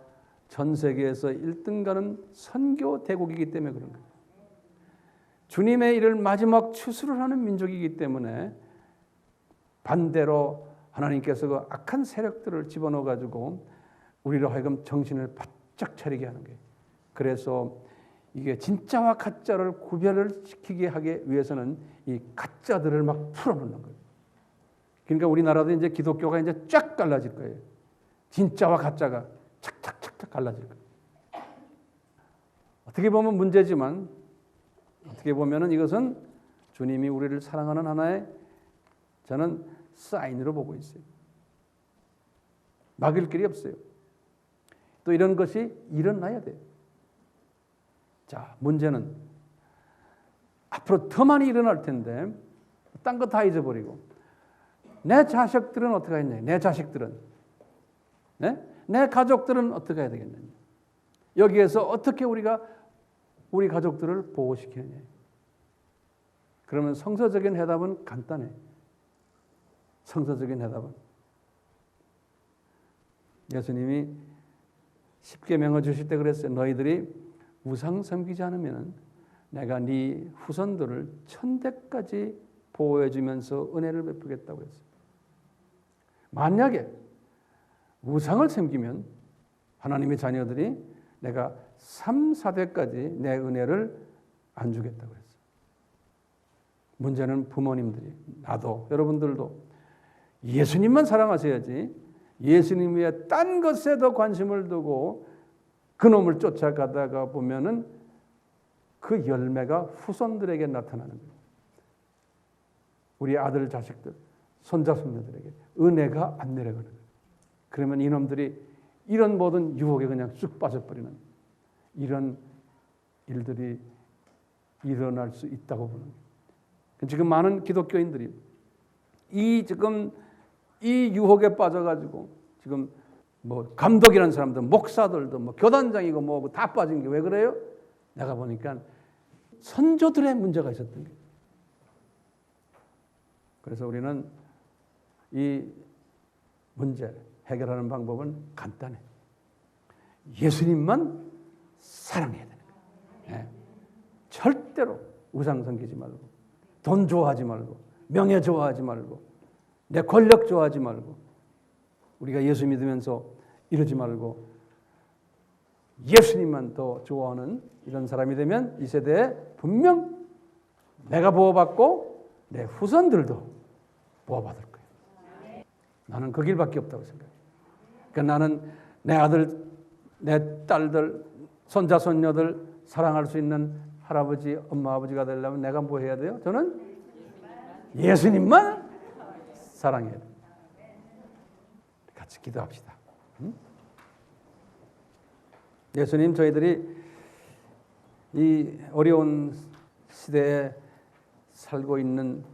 전 세계에서 1등 가는 선교 대국이기 때문에 그런 거예요. 주님의 일을 마지막 추수를 하는 민족이기 때문에 반대로 하나님께서 그 악한 세력들을 집어넣어 가지고 우리로 하여금 정신을 바짝 차리게 하는 거예요. 그래서 이게 진짜와 가짜를 구별을 시키게 하기 위해서는 이 가짜들을 막 풀어놓는 거예요. 그러니까 우리나라도 이제 기독교가 이제 쫙 갈라질 거예요. 진짜와 가짜가 착착착착 갈라질 거예요. 어떻게 보면 문제지만 어떻게 보면은 이것은 주님이 우리를 사랑하는 하나의 저는 사인으로 보고 있어요. 막을 길이 없어요. 또 이런 것이 일어나야 돼요. 자, 문제는 앞으로 더 많이 일어날 텐데 딴 거 다 잊어버리고 내 자식들은 어떻게 했냐? 내 자식들은 네? 내 가족들은 어떻게 해야 되겠느냐? 여기에서 어떻게 우리가 우리 가족들을 보호시키느냐? 그러면 성서적인 해답은 간단해. 성서적인 해답은 예수님이 십계명을 주실 때 그랬어요. 너희들이 우상 섬기지 않으면 내가 네 후손들을 천대까지 보호해 주면서 은혜를 베푸겠다고 했어요. 만약에 우상을 섬기면 하나님의 자녀들이 내가 3, 4대까지 내 은혜를 안 주겠다고 했어요. 문제는 부모님들이, 나도, 여러분들도 예수님만 사랑하셔야지 예수님 외에 딴 것에 더 관심을 두고 그놈을 쫓아가다가 보면은 그 열매가 후손들에게 나타나는 거예요. 우리 아들, 자식들, 손자, 손녀들에게 은혜가 안 내려가는 거예요. 그러면 이놈들이 이런 모든 유혹에 그냥 쑥 빠져버리는 이런 일들이 일어날 수 있다고 보는 거예요. 지금 많은 기독교인들이 지금 이 유혹에 빠져가지고 지금 뭐 감독이라는 사람들, 목사들도 뭐 교단장이고 뭐 다 빠진 게 왜 그래요? 내가 보니까 선조들의 문제가 있었던 거예요. 그래서 우리는 이 문제 해결하는 방법은 간단해. 예수님만 사랑해야 되는 거예요. 네. 절대로 우상 섬기지 말고, 돈 좋아하지 말고, 명예 좋아하지 말고, 내 권력 좋아하지 말고, 우리가 예수 믿으면서 이러지 말고 예수님만 더 좋아하는 이런 사람이 되면 이 세대에 분명 내가 보호받고 내 후손들도 보호받을 거예요. 나는 그 길밖에 없다고 생각해요. 그러니까 나는 내 아들, 내 딸들, 손자, 손녀들 사랑할 수 있는 할아버지, 엄마, 아버지가 되려면 내가 뭐 해야 돼요? 저는 예수님만 사랑해야 돼요. 같이 기도합시다. 예수님, 저희들이 이 어려운 시대에 살고 있는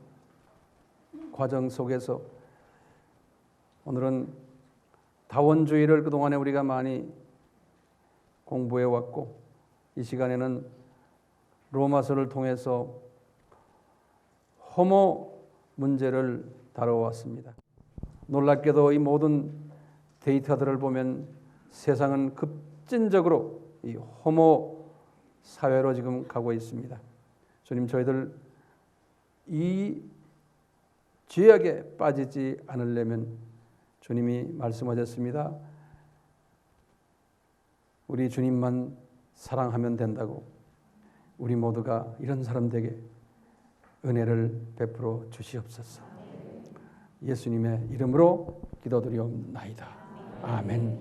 과정 속에서 오늘은 다원주의를 그동안에 우리가 많이 공부해 왔고 이 시간에는 로마서를 통해서 호모 문제를 다뤄왔습니다. 놀랍게도 이 모든 데이터들을 보면 세상은 급진적으로 이 호모 사회로 지금 가고 있습니다. 주님, 저희들 이 죄악에 빠지지 않으려면 주님이 말씀하셨습니다. 우리 주님만 사랑하면 된다고. 우리 모두가 이런 사람들에게 은혜를 베풀어 주시옵소서. 예수님의 이름으로 기도드리옵나이다. 아멘.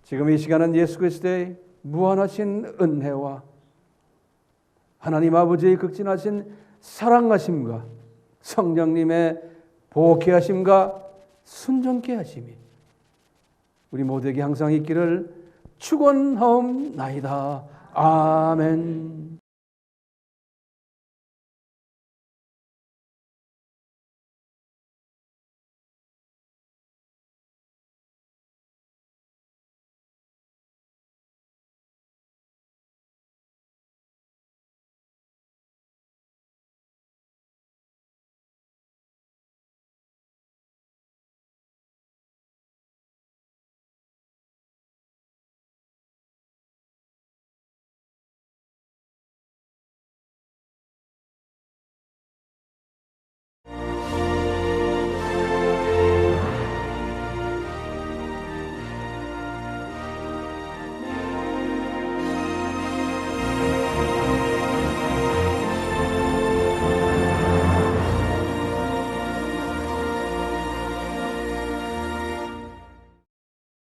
지금 이 시간은 예수 그리스도의 무한하신 은혜와 하나님 아버지의 극진하신 사랑하심과 성령님의 보호케 하심과 순종케 하심이 우리 모두에게 항상 있기를 축원하옵나이다. 아멘.